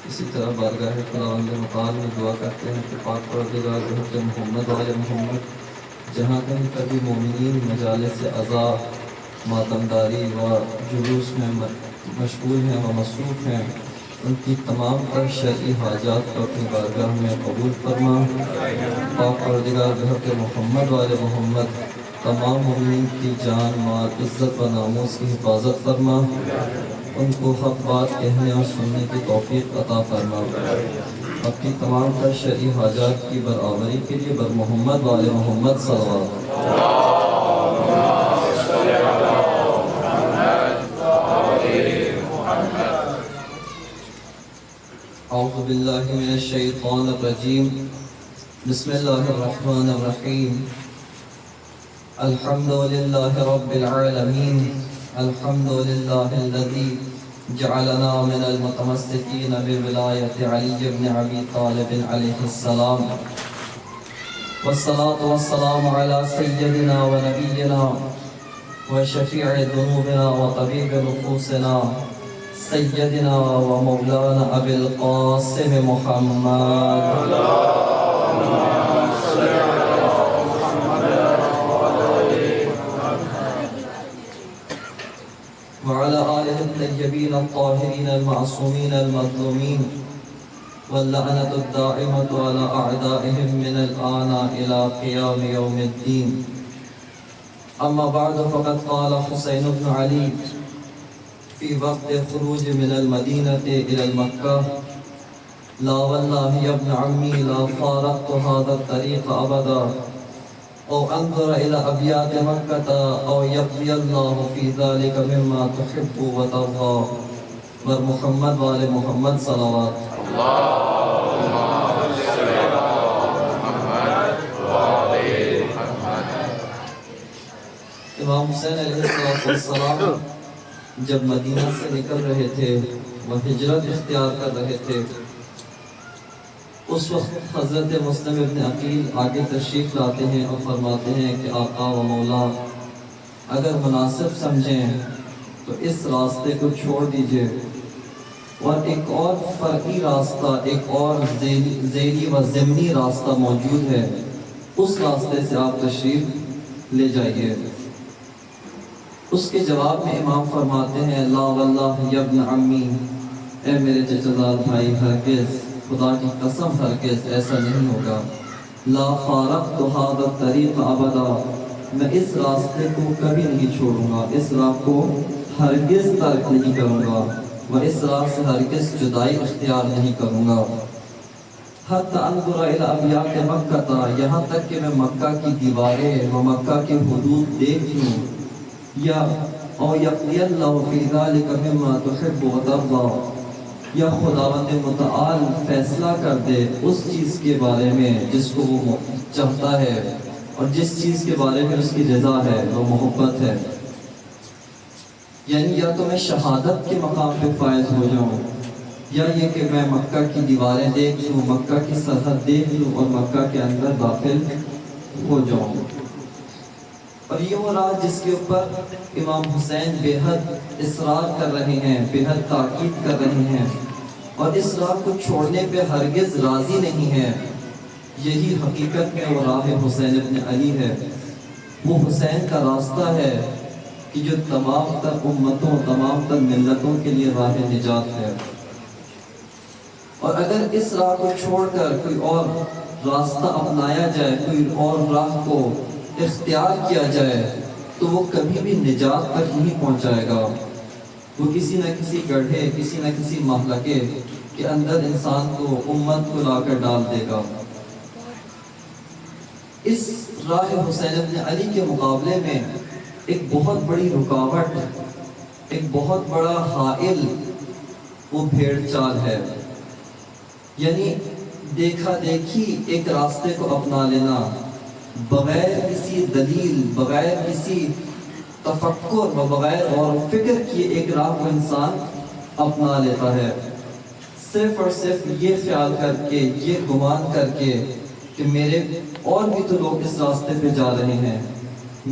اسی طرح بارگاہ خداوند متعال میں دعا کرتے ہیں کہ پاک پروردگار بحق محمد وآل محمد جہاں کہیں کبھی مومنین مجالس عزا ماتمداری و جلوس میں مشغول ہیں و مصروف ہیں، ان کی تمام تر شرعی حاجات کو اپنی بارگاہ میں قبول فرما۔ پاک پروردگار بحق محمد وآل محمد تمام مومنین کی جان مال عزت و ناموس کی حفاظت فرما، ان کو حق بات کہنے اور سننے کی توفیق عطا فرما۔ اپنی تمام تر شرعی حاجات کی برآوری کے لیے بر محمد وآل محمد صلوات۔ اعوذ باللہ من الشیطان الرجیم، بسم اللہ الرحمن الرحیم۔ الحمد للہ رب العالمین، الحمد للہ الذی جعلنا من المتمسکین بولایت علی بن ابی طالب علیہ السلام، والصلاة والسلام علی سیدنا و نبینا و شفیع ذنوبنا و طبیب نفوسنا سیدنا و مولانا ابی القاسم محمد وعلى آله الطيبين الطاهرين المعصومين المظلومين واللعنة الدائمة على أعدائهم من الآن إلى قيام يوم الدين. أما بعد، فقد قال حسين بن علي في وقت خروج من المدينة إلى المكة: لا والله يا ابن عمي لا فارقت هذا الطريق أبدا او انظر الى ابیات مکہ او یقضی اللہ فی ذلک مما تحب و ترضى بر محمد وآل محمد صلوات۔ امام حسین علیہ السلام جب مدینہ سے نکل رہے تھے، وہ ہجرت اختیار کر رہے تھے، اس وقت حضرت مسلم ابن عقیل آگے تشریف لاتے ہیں اور فرماتے ہیں کہ آقا و مولا، اگر مناسب سمجھیں تو اس راستے کو چھوڑ دیجئے اور ایک اور فرعی راستہ، ایک اور ذیلی و ضمنی راستہ موجود ہے، اس راستے سے آپ تشریف لے جائیے۔ اس کے جواب میں امام فرماتے ہیں: لا واللہ یا ابن عمی، اے میرے چچا زاد بھائی، ہرگز، خدا کی قسم ہرگز ایسا نہیں ہوگا۔ لا فارقت هذا الطریق ابدا، میں اس راستے کو کبھی نہیں چھوڑوں گا، اس راہ کو ہرگز ترک نہیں کروں گا، وہ اس راہ سے ہرگز جدائی اختیار نہیں کروں گا۔ حتی انظر الی ابیات مکہ، یہاں تک کہ میں مکہ کی دیواریں و مکہ کے حدود دیکھ لوں، یا او یقضی اللہ فی ذلک مما تحب و ترضى، یا خداوند متعال فیصلہ کر دے اس چیز کے بارے میں جس کو وہ چاہتا ہے اور جس چیز کے بارے میں اس کی رضا ہے، وہ محبت ہے۔ یعنی یا تو میں شہادت کے مقام پہ فائز ہو جاؤں، یا یہ کہ میں مکہ کی دیواریں دیکھ لوں، مکہ کی سرحد دیکھ لوں اور مکہ کے اندر داخل ہو جاؤں۔ اور یہ وہ راہ جس کے اوپر امام حسین بے حد اصرار کر رہے ہیں، بے حد تاکید کر رہے ہیں، اور اس راہ کو چھوڑنے پہ ہرگز راضی نہیں ہے۔ یہی حقیقت میں وہ راہ حسین ابن علی ہے، وہ حسین کا راستہ ہے کہ جو تمام تر امتوں، تمام تر ملتوں کے لیے راہ نجات ہے۔ اور اگر اس راہ کو چھوڑ کر کوئی اور راستہ اپنایا جائے، کوئی اور راہ کو اختیار کیا جائے، تو وہ کبھی بھی نجات تک نہیں پہنچائے گا، وہ کسی نہ کسی گڑھے، کسی نہ کسی مہلکے کے اندر انسان کو، امت کو لا کر ڈال دے گا۔ اس راہ حسین ابن علی کے مقابلے میں ایک بہت بڑی رکاوٹ، ایک بہت بڑا حائل وہ بھیڑ چال ہے، یعنی دیکھا دیکھی ایک راستے کو اپنا لینا، بغیر کسی دلیل، بغیر کسی تفکر و بغیر غور و فکر کیے ایک راہ کو انسان اپنا لیتا ہے، صرف اور صرف یہ خیال کر کے، یہ گمان کر کے کہ میرے اور بھی تو لوگ اس راستے پہ جا رہے ہیں،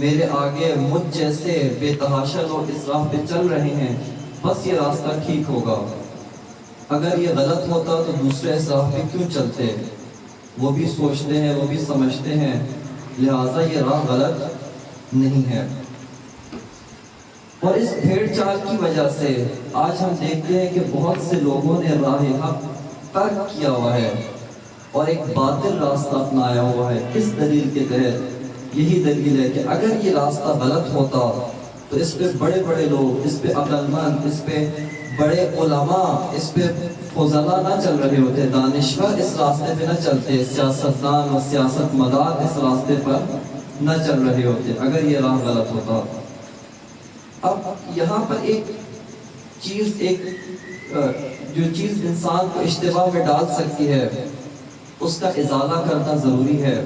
میرے آگے مجھ جیسے بے تحاشا لوگ اس راہ پہ چل رہے ہیں، بس یہ راستہ ٹھیک ہوگا۔ اگر یہ غلط ہوتا تو دوسرے اسراف پہ کیوں چلتے؟ وہ بھی سوچتے ہیں، وہ بھی سمجھتے ہیں، لہٰذا یہ راہ غلط نہیں ہے۔ اور اس بھیڑ چال کی وجہ سے آج ہم دیکھتے ہیں کہ بہت سے لوگوں نے راہ حق ترک کیا ہوا ہے اور ایک باطل راستہ اپنایا ہوا ہے۔ کس دلیل کے تحت؟ یہی دلیل ہے کہ اگر یہ راستہ غلط ہوتا تو اس پہ بڑے بڑے لوگ، اس پہ عقل مند، اس پہ بڑے علماء، اس پہ فضلاء نہ چل رہے ہوتے، دانشور اس راستے پہ نہ چلتے، سیاستدان و سیاست مدار اس راستے پر نہ چل رہے ہوتے اگر یہ راہ غلط ہوتا۔ اب یہاں پر ایک جو چیز انسان کو اشتباہ میں ڈال سکتی ہے اس کا ازالہ کرنا ضروری ہے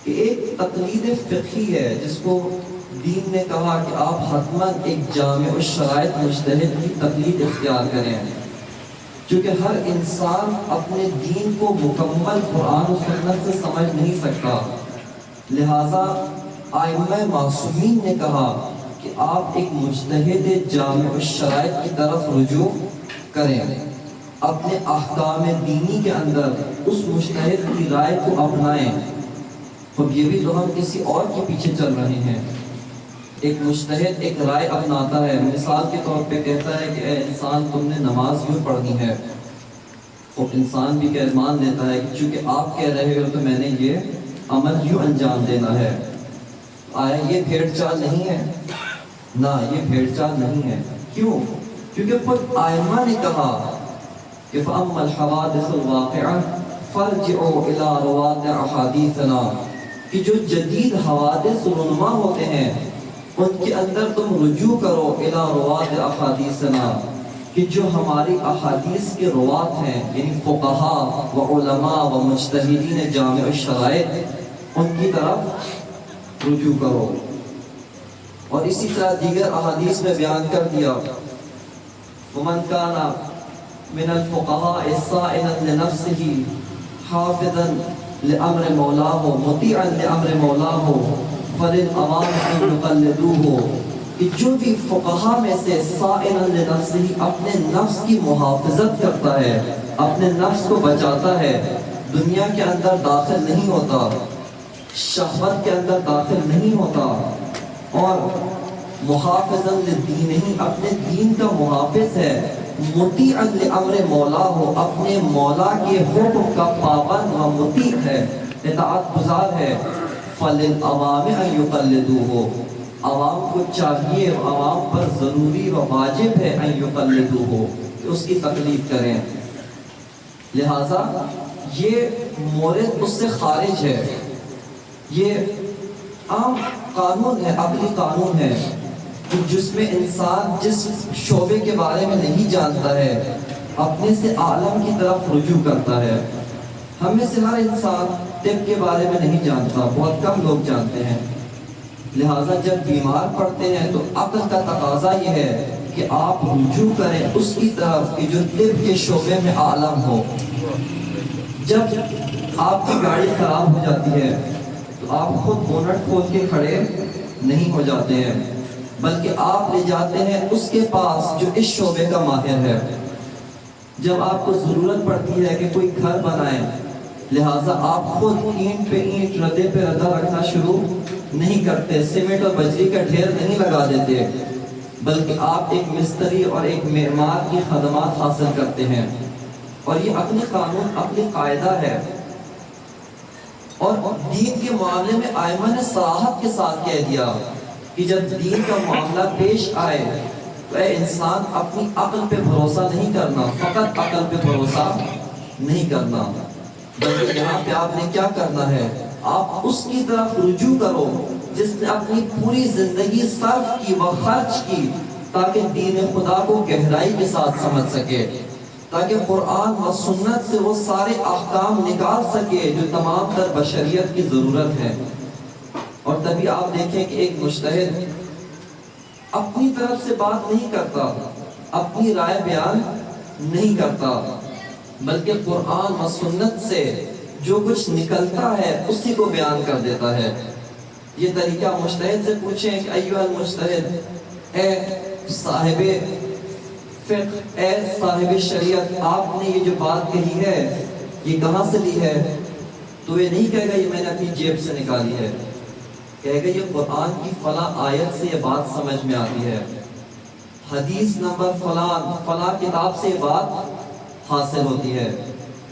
کہ ایک تقلید فقہی ہے جس کو دین نے کہا کہ آپ حتماً ایک جامع الشرائط مجتہد کی تقلید اختیار کریں، کیونکہ ہر انسان اپنے دین کو مکمل قرآن و سنت سے سمجھ نہیں سکتا، لہٰذا ائمہ معصومین نے کہا کہ آپ ایک مجتہد جامع الشرائط کی طرف رجوع کریں، اپنے احکام دینی کے اندر اس مجتہد کی رائے کو اپنائیں۔ اب یہ بھی تو ہم کسی اور کے پیچھے چل رہے ہیں۔ ایک مجتہد ایک رائے اپناتا ہے، مثال کے طور پہ کہتا ہے کہ اے انسان تم نے نماز یوں پڑھنی ہے، اور انسان بھی مان لیتا ہے کہ چونکہ آپ کہہ رہے ہو تو میں نے یہ عمل یوں انجام دینا ہے۔ آیا یہ بھیڑ چال نہیں ہے؟ نہ، یہ بھیڑ چال نہیں ہے۔ کیوں؟ کیونکہ خود ائمہ نے کہا کہ فَأَمَّا الْحَوَادِثُ الْوَاقِعَةُ فَارْجِعُوا إِلَىٰ رُوَاةِ أَحَادِيثِنَا، کہ جو جدید حوادث رونما ہوتے ہیں ان کے اندر تم رجوع کرو إِلَىٰ رُوَاةِ أَحَادِيثِنَا، کہ جو ہماری احادیث کے روات ہیں، یعنی فقہاء و علماء و مجتہدین جامع الشرائط، ان کی طرف رجوع کرو۔ اور اسی طرح دیگر احادیث میں بیان کر دیا وَمَنْ كَانَ مِنَ الْفُقَهَاءِ صَائِنًا لِنَفْسِهِ حَافِظًا لِأَمْرِ مَوْلَاهُ مُطِيعًا لِأَمْرِ مَوْلَاهُ فَلِلْأَوَامِ أَنْ يُقَلِّدُوهُ، کہ جو بھی فقہاء میں سے صَائِنًا لِنَفْسِهِ اپنے نفس کی محافظت کرتا ہے، اپنے نفس کو بچاتا ہے، دنیا کے اندر داخل نہیں ہوتا، شہوت کے اندر داخل نہیں ہوتا، اور محافظاً للدین، اپنے دین کا محافظ ہے، مطیعاً لامر مولا ہو، اپنے مولا کے حکم کا پابند و مطیع ہے، اطاعت گزار ہے، فللعوام ان یقلدوہ، عوام کو چاہیے، عوام پر ضروری و واجب ہے ان یقلدوہ، کہ اس کی تقلید کریں۔ لہٰذا یہ مورد اس سے خارج ہے، یہ عام قانون ہے، عقلی قانون ہے، جس میں انسان جس شعبے کے بارے میں نہیں جانتا ہے اپنے سے عالم کی طرف رجوع کرتا ہے۔ ہم میں سے ہر انسان طب کے بارے میں نہیں جانتا، بہت کم لوگ جانتے ہیں، لہٰذا جب بیمار پڑتے ہیں تو عقل کا تقاضا یہ ہے کہ آپ رجوع کریں اس کی طرف کہ جو طب کے شعبے میں عالم ہو۔ جب آپ کی گاڑی خراب ہو جاتی ہے تو آپ خود بونٹ کھول کے کھڑے نہیں ہو جاتے ہیں، بلکہ آپ لے جاتے ہیں اس کے پاس جو اس شعبے کا ماہر ہے۔ جب آپ کو ضرورت پڑتی ہے کہ کوئی گھر بنائے، لہٰذا آپ خود اینٹ پہ اینٹ، ردے پہ ردہ رکھنا شروع نہیں کرتے، سیمنٹ اور بجری کا ڈھیر نہیں لگا دیتے، بلکہ آپ ایک مستری اور ایک معمار کی خدمات حاصل کرتے ہیں۔ اور یہ عقلی قانون، عقلی قاعدہ ہے۔ اور دین کے معاملے میں ائمہ نے صراحت کے ساتھ کہہ دیا کہ جب دین کا معاملہ پیش آئے تو اے انسان اپنی عقل پہ بھروسہ نہیں کرنا، فقط عقل پہ بھروسہ نہیں کرنا، بلکہ یہاں پہ آپ نے کیا کرنا ہے، آپ اس کی طرف رجوع کرو جس نے اپنی پوری زندگی صرف کی و خرچ کی تاکہ دین خدا کو گہرائی کے ساتھ سمجھ سکے، تاکہ قرآن و سنت سے وہ سارے احکام نکال سکے جو تمام تر بشریت کی ضرورت ہے۔ اور تبھی آپ دیکھیں کہ ایک مجتہد اپنی طرف سے بات نہیں کرتا، اپنی رائے بیان نہیں کرتا، بلکہ قرآن و سنت سے جو کچھ نکلتا ہے اسی کو بیان کر دیتا ہے۔ یہ طریقہ مجتہد سے پوچھیں کہ ایھا المجتہد، اے صاحب فقہ، اے صاحب شریعت آپ نے یہ جو بات کہی ہے یہ کہاں سے لی ہے؟ تو یہ نہیں کہے گا یہ میں نے اپنی جیب سے نکالی ہے، کہے گا یہ قرآن کی فلاں آیت سے یہ بات سمجھ میں آتی ہے، حدیث نمبر فلاں کتاب سے یہ بات حاصل ہوتی ہے۔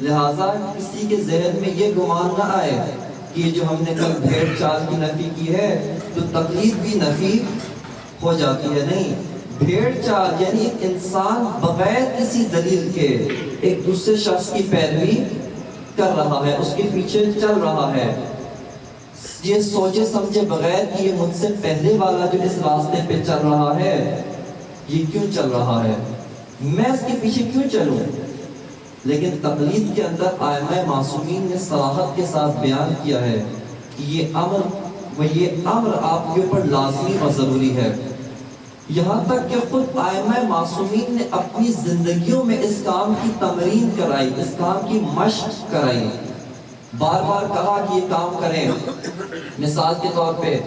لہٰذا کسی کے ذہن میں یہ گمان نہ آئے کہ یہ جو ہم نے کل بھیڑ چال کی نفی کی ہے تو تقلید بھی نفی ہو جاتی ہے۔ نہیں، بھیڑ چال یعنی ایک انسان بغیر کسی دلیل کے ایک دوسرے شخص کی پیروی کر رہا ہے، اس کے پیچھے چل رہا ہے، یہ سوچے سمجھے بغیر کہ یہ مجھ سے پہلے والا جو اس راستے پہ چل رہا ہے یہ کیوں چل رہا ہے، میں اس کے پیچھے کیوں چلوں۔ لیکن تقلید کے اندر ائمہ معصومین نے صراحت کے ساتھ بیان کیا ہے کہ یہ امر آپ کے اوپر لازمی و ضروری ہے، یہاں تک کہ خود ائمہ معصومین نے اپنی زندگیوں میں اس کام کی تمرین کرائی، اس کام کی مشق کرائی، بار بار کہا کہ یہ کام کریں۔ مثال کے طور پہ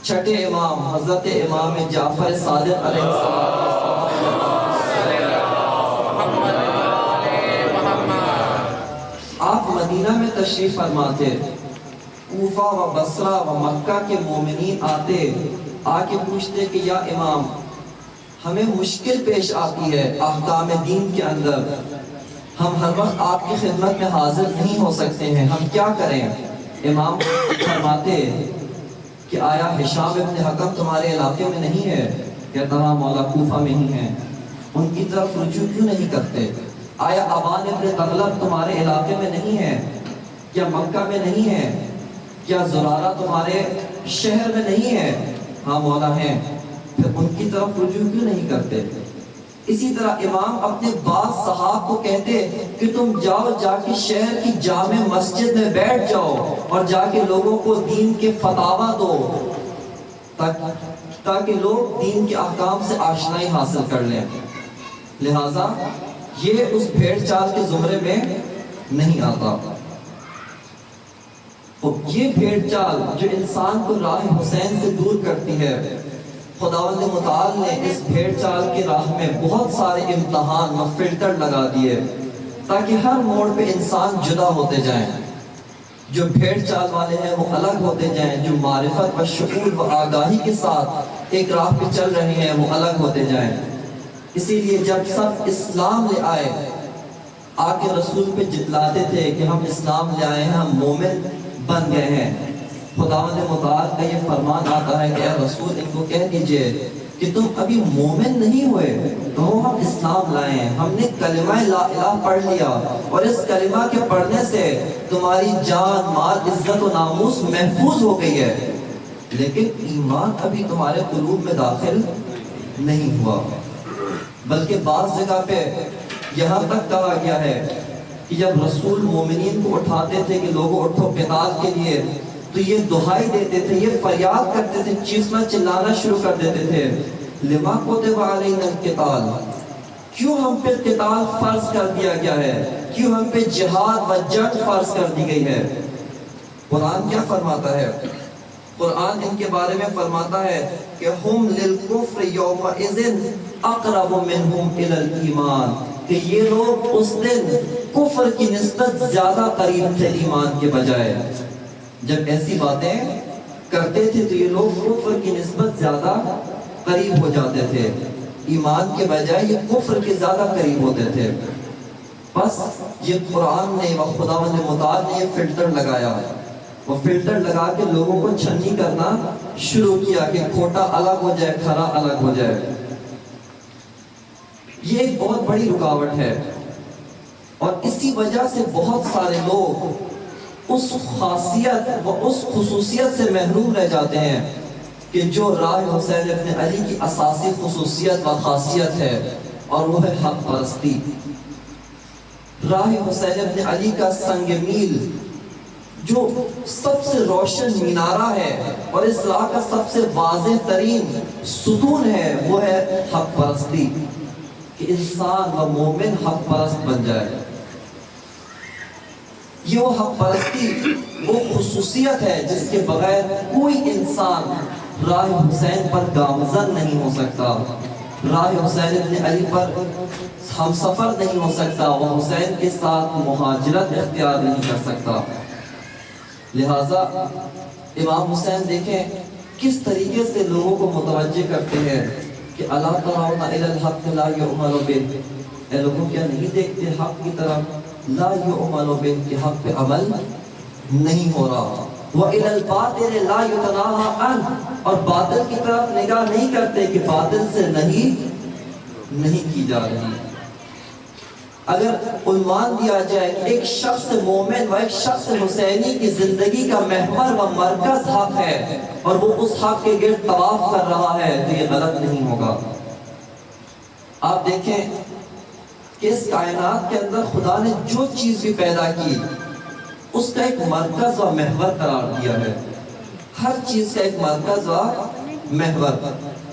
چھٹے امام حضرت امام جعفر صادق علیہ السلام، آپ مدینہ میں تشریف فرما تھے، کوفہ و بصرہ و مکہ کے مومنین آتے آ کے پوچھتے کہ یا امام ہمیں مشکل پیش آتی ہے احکام دین کے اندر، ہم ہر وقت آپ کی خدمت میں حاضر نہیں ہو سکتے ہیں، ہم کیا کریں؟ امام فرماتے کہ آیا ہشام ابن حکم تمہارے علاقے میں نہیں ہے؟ کہتا ہاں مولا کوفہ میں ہی ہیں۔ ان کی طرف رجوع کیوں نہیں کرتے؟ آیا ابان ابن تغلب تمہارے علاقے میں نہیں ہے؟ کیا مکہ میں نہیں ہے؟ کیا زرارہ تمہارے شہر میں نہیں ہے؟ ہاں مولا ہیں۔ پھر ان کی طرف رجوع کیوں نہیں کرتے؟ اسی طرح امام اپنے بعض صحاب کو کہتے کہ تم جاؤ جا کے شہر کی جامع مسجد میں بیٹھ جاؤ اور جا کے لوگوں کو دین کے فتاوی دو تاکہ لوگ دین کے احکام سے آشنائی حاصل کر لیں۔ لہٰذا یہ اس بھیڑ چال کے زمرے میں نہیں آتا۔ یہ بھیڑ چال جو انسان کو راہ حسین سے دور کرتی ہے، خداوند متعال نے اس بھیڑ چال کے راہ میں بہت سارے امتحان و فلٹر لگا دیے تاکہ ہر موڑ پہ انسان جدا ہوتے جائیں، جو بھیڑ چال والے ہیں وہ الگ ہوتے جائیں، جو معرفت و شعور و آگاہی کے ساتھ ایک راہ پہ چل رہے ہیں وہ الگ ہوتے جائیں۔ اسی لیے جب سب اسلام لے آئے، آ کے رسول پہ جتلاتے تھے کہ ہم اسلام لے آئے ہیں، ہم مومن بن گئے ہیں، خداوند متعال کا یہ فرمان آتا ہے کہ اے رسول ان کو کہہ دیجئے کہ تم ابھی مومن نہیں ہوئے، کہو ہم اسلام لائے ہیں، ہم نے کلمہ لا الہ پڑھ لیا اور اس کلمہ کے پڑھنے سے تمہاری جان مال عزت و ناموس محفوظ ہو گئی ہے، لیکن ایمان ابھی تمہارے قلوب میں داخل نہیں ہوا۔ بلکہ بعض جگہ پہ یہاں تک کہا گیا ہے کہ جب رسول مومنین کو اٹھاتے تھے کہ لوگوں اٹھو قتال کے لیے، تو یہ دہائی دیتے تھے، یہ فریاد کرتے تھے، چیخنا چلانا شروع کر دیتے تھے، لما کتب علینا القتال، کیوں ہم پہ قتال فرض کر دیا گیا ہے، کیوں ہم پہ جہاد و جنگ فرض کر دی گئی ہے۔ قرآن کیا فرماتا ہے؟ قرآن ان کے بارے میں فرماتا ہے کہ ہم للکفر یومئذ اقرب منہم الی الایمان، کہ یہ لوگ اس دن کفر کی نسبت زیادہ قریب تھے ایمان کے بجائے۔ جب ایسی باتیں کرتے تھے تو یہ لوگ کفر کی نسبت زیادہ قریب ہو جاتے تھے، ایمان کے بجائے یہ کفر کے زیادہ قریب ہوتے تھے۔ بس یہ قرآن نے و خداوند متعال نے یہ فلٹر لگایا، وہ فلٹر لگا کے لوگوں کو چھنی کرنا شروع کیا کہ کھوٹا الگ ہو جائے، کھرا الگ ہو جائے۔ یہ ایک بہت بڑی رکاوٹ ہے، اور اسی وجہ سے بہت سارے لوگ اس خاصیت و اس خصوصیت سے محروم رہ جاتے ہیں کہ جو راہ حسین ابن علی کی اساسی خصوصیت و خاصیت ہے، اور وہ ہے حق پرستی۔ راہ حسین ابن علی کا سنگ میل جو سب سے روشن مینارہ ہے اور اس راہ کا سب سے واضح ترین ستون ہے، وہ ہے حق پرستی، کہ انسان و مومن حق پرست بن جائے۔ یہ وہ حق پرستی، وہ خصوصیت ہے جس کے بغیر کوئی انسان راہ حسین پر گامزن نہیں ہو سکتا۔ راہ حسین ابن علی پر ہم سفر نہیں ہو سکتا، وہ حسین کے ساتھ مہاجرت اختیار نہیں کر سکتا۔ لہٰذا امام حسین دیکھیں کس طریقے سے لوگوں کو متوجہ کرتے ہیں کہ الا ترون الی الحق لا یعمل بہ، اے لوگوں کیا نہیں دیکھتے حق کی طرف، لا یعمل بہ کہ حق پہ عمل نہیں ہو رہا، وَإِلَى الْبَاطِلِ لَا يُتَنَاهَا عَنْهُ، اور باطل کی طرف نگاہ نہیں کرتے کہ باطل سے نہیں کی جا رہی۔ اگر عنوان دیا جائے کہ ایک شخص مومن و ایک شخص حسینی کی زندگی کا محور و مرکز حق ہے اور وہ اس حق کے گرد طواف کر رہا ہے تو یہ غلط نہیں ہوگا۔ آپ دیکھیں کہ اس کائنات کے اندر خدا نے جو چیز بھی پیدا کی اس کا ایک مرکز و محور قرار دیا ہے، ہر چیز کا ایک مرکز و محور۔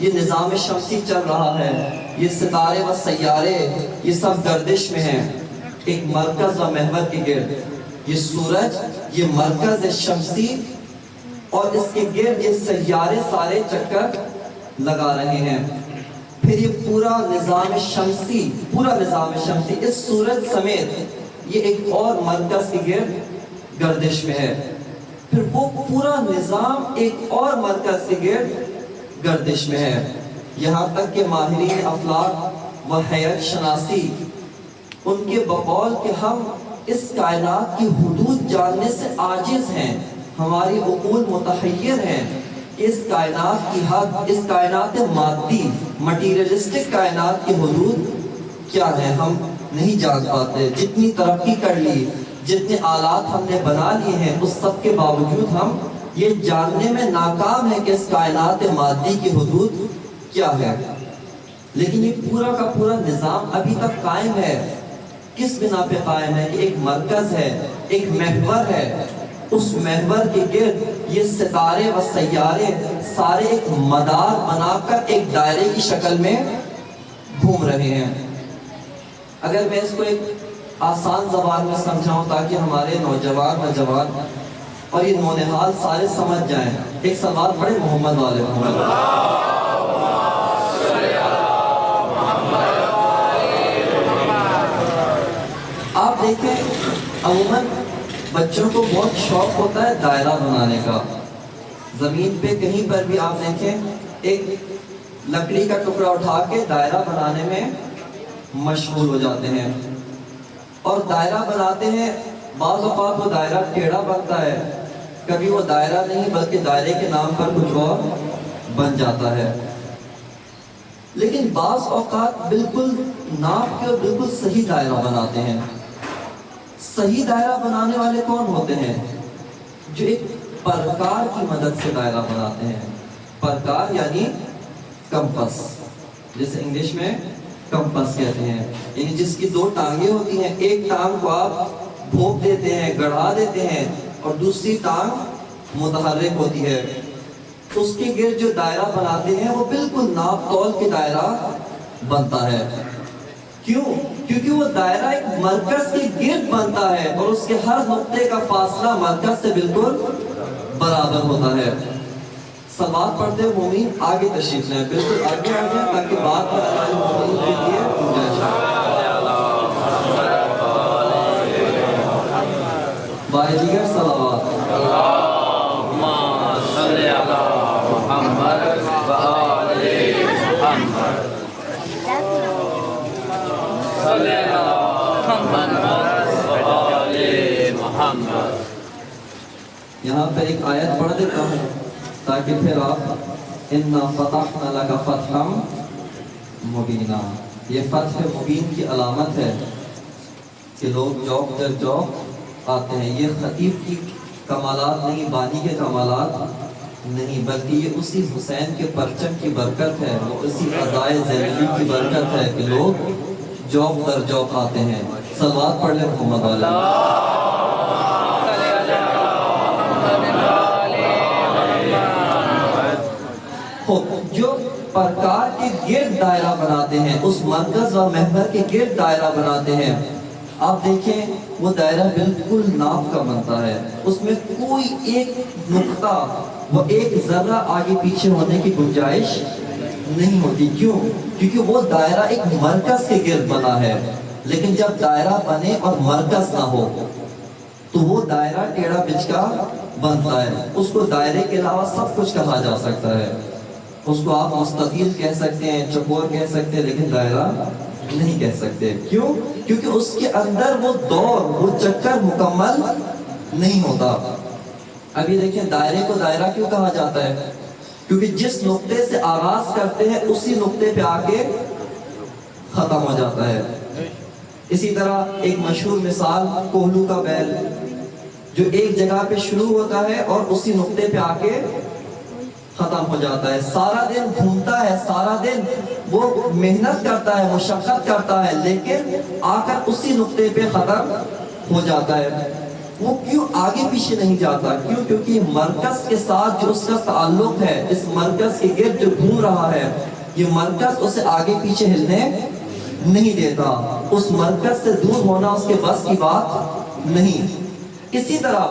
یہ نظام شمسی چل رہا ہے، یہ ستارے و سیارے یہ سب گردش میں ہیں ایک مرکز و محور کے گرد۔ یہ سورج یہ مرکز شمسی اور اس کے گرد یہ سیارے سارے چکر لگا رہے ہیں۔ پھر یہ پورا نظام شمسی اس سورج سمیت یہ ایک اور مرکز کے گرد گردش میں ہے، پھر وہ پورا نظام ایک اور مرکز کے گرد گردش میں ہے، یہاں تک کہ ماہرین افلاک و حیات شناسی ان کے بقول کہ ہم اس کائنات کی حدود جاننے سے عاجز ہیں، ہماری عقول متحیر ہیں کہ اس کائنات کی حد، اس کائنات مادی مٹیریلسٹک کائنات کی حدود کیا ہے ہم نہیں جان پاتے۔ جتنی ترقی کر لی، جتنے آلات ہم نے بنا لیے ہیں، اس سب کے باوجود ہم یہ جاننے میں ناکام ہے کہ اس کائنات مادی کی حدود کیا ہے۔ لیکن یہ پورا کا پورا نظام ابھی تک قائم ہے۔ کس بنا پہ قائم ہے؟ کہ ایک مرکز ہے، ایک محور ہے، اس محور کے گرد یہ ستارے و سیارے سارے ایک مدار بنا کر ایک دائرے کی شکل میں گھوم رہے ہیں۔ اگر میں اس کو ایک آسان زبان میں سمجھاؤں تاکہ ہمارے نوجوان اور یہ نونہال سارے سمجھ جائیں، ایک سوال پڑھے محمد والے محمد۔ آپ دیکھیں عموماً بچوں کو بہت شوق ہوتا ہے دائرہ بنانے کا۔ زمین پہ کہیں پر بھی آپ دیکھیں ایک لکڑی کا ٹکڑا اٹھا کے دائرہ بنانے میں مشغول ہو جاتے ہیں اور دائرہ بناتے ہیں۔ بعض اوقات وہ دائرہ ٹیڑھا بنتا ہے، کبھی وہ دائرہ نہیں بلکہ دائرے کے نام پر کچھ اور بن جاتا ہے۔ لیکن بعض اوقات بالکل ناپ کے اور بالکل صحیح دائرہ بناتے ہیں۔ صحیح دائرہ بنانے والے کون ہوتے ہیں؟ جو ایک پرکار کی مدد سے دائرہ بناتے ہیں۔ پرکار یعنی کمپس، جسے انگلش میں کمپس کہتے ہیں، یعنی جس کی دو ٹانگیں ہوتی ہیں، ایک ٹانگ کو آپ بھوک دیتے ہیں، گڑھا دیتے ہیں اور دوسری ٹانگ متحرک ہوتی ہے، تو اس کے گرد جو دائرہ بناتے ہیں وہ بالکل ناپ تول کے دائرہ بنتا ہے۔ کیوں؟ کیونکہ وہ دائرہ ایک مرکز کے گرد بنتا ہے اور اس کے ہر نقطے کا فاصلہ مرکز سے بالکل برابر ہوتا ہے۔ سلوات پڑھتے ہوئے مومین آگے تشریف لیں، بالکل آگے آ جائیں تاکہ بات پر اللہ کے لیے گنجائش دیگر صلوات۔ اللہم صلی علی محمد و آل محمد، صلی علی محمد و آل محمد۔ یہاں پر ایک آیت پڑھ دیتا ہوں تاکہ پھر آپ اِنَّا فَتَحْنَا لَكَ فَتْحًا مُبِينًا، یہ فتح مبین کی علامت ہے کہ لوگ جوق در جوق آتے ہیں۔ یہ خطیب کی کمالات نہیں، بانی کے کمالات نہیں، بلکہ یہ اسی حسین کے پرچم کی برکت ہے، وہ اسی عزائے زینبی کی برکت ہے کہ لوگ جوق در جوق آتے ہیں۔ صلوات پڑھ لیں محمد علیہ۔ جو پرکار کے گرد دائرہ بناتے ہیں، اس مرکز و محور کے گرد دائرہ بناتے ہیں، آپ دیکھیں وہ دائرہ بالکل ناپ کا بنتا ہے، اس میں کوئی ایک نقطہ وہ ایک ذرہ آگے پیچھے ہونے کی گنجائش نہیں ہوتی. کیوں؟ کیونکہ وہ دائرہ ایک مرکز کے گرد بنا ہے. لیکن جب دائرہ بنے اور مرکز نہ ہو تو وہ دائرہ ٹیڑھا بچکا بنتا ہے. اس کو دائرے کے علاوہ سب کچھ کہا جا سکتا ہے. اس کو آپ مستطیل کہہ سکتے ہیں, چکور کہہ سکتے ہیں, لیکن دائرہ نہیں کہہ سکتے. کیوں؟ کیونکہ اس کے اندر وہ دور, وہ چکر مکمل نہیں ہوتا. ابھی دیکھیں دائرے کو دائرہ کیوں کہا جاتا ہے؟ کیونکہ جس نقطے سے آغاز کرتے ہیں اسی نقطے پہ آ کے ختم ہو جاتا ہے. اسی طرح ایک مشہور مثال کوہلو کا بیل, جو ایک جگہ پہ شروع ہوتا ہے اور اسی نقطے پہ آ کے ختم ہو جاتا ہے. سارا دن گھومتا ہے, سارا دن وہ محنت کرتا ہے, مشقت کرتا ہے, لیکن آ کر اسی نقطے پہ ختم ہو جاتا ہے. وہ کیوں آگے پیچھے نہیں جاتا؟ کیوں؟ کیونکہ مرکز کے ساتھ جو اس کا تعلق ہے, اس مرکز کے گرد جو گھوم رہا ہے, یہ مرکز اسے آگے پیچھے ہلنے نہیں دیتا. اس مرکز سے دور ہونا اس کے بس کی بات نہیں. اسی طرح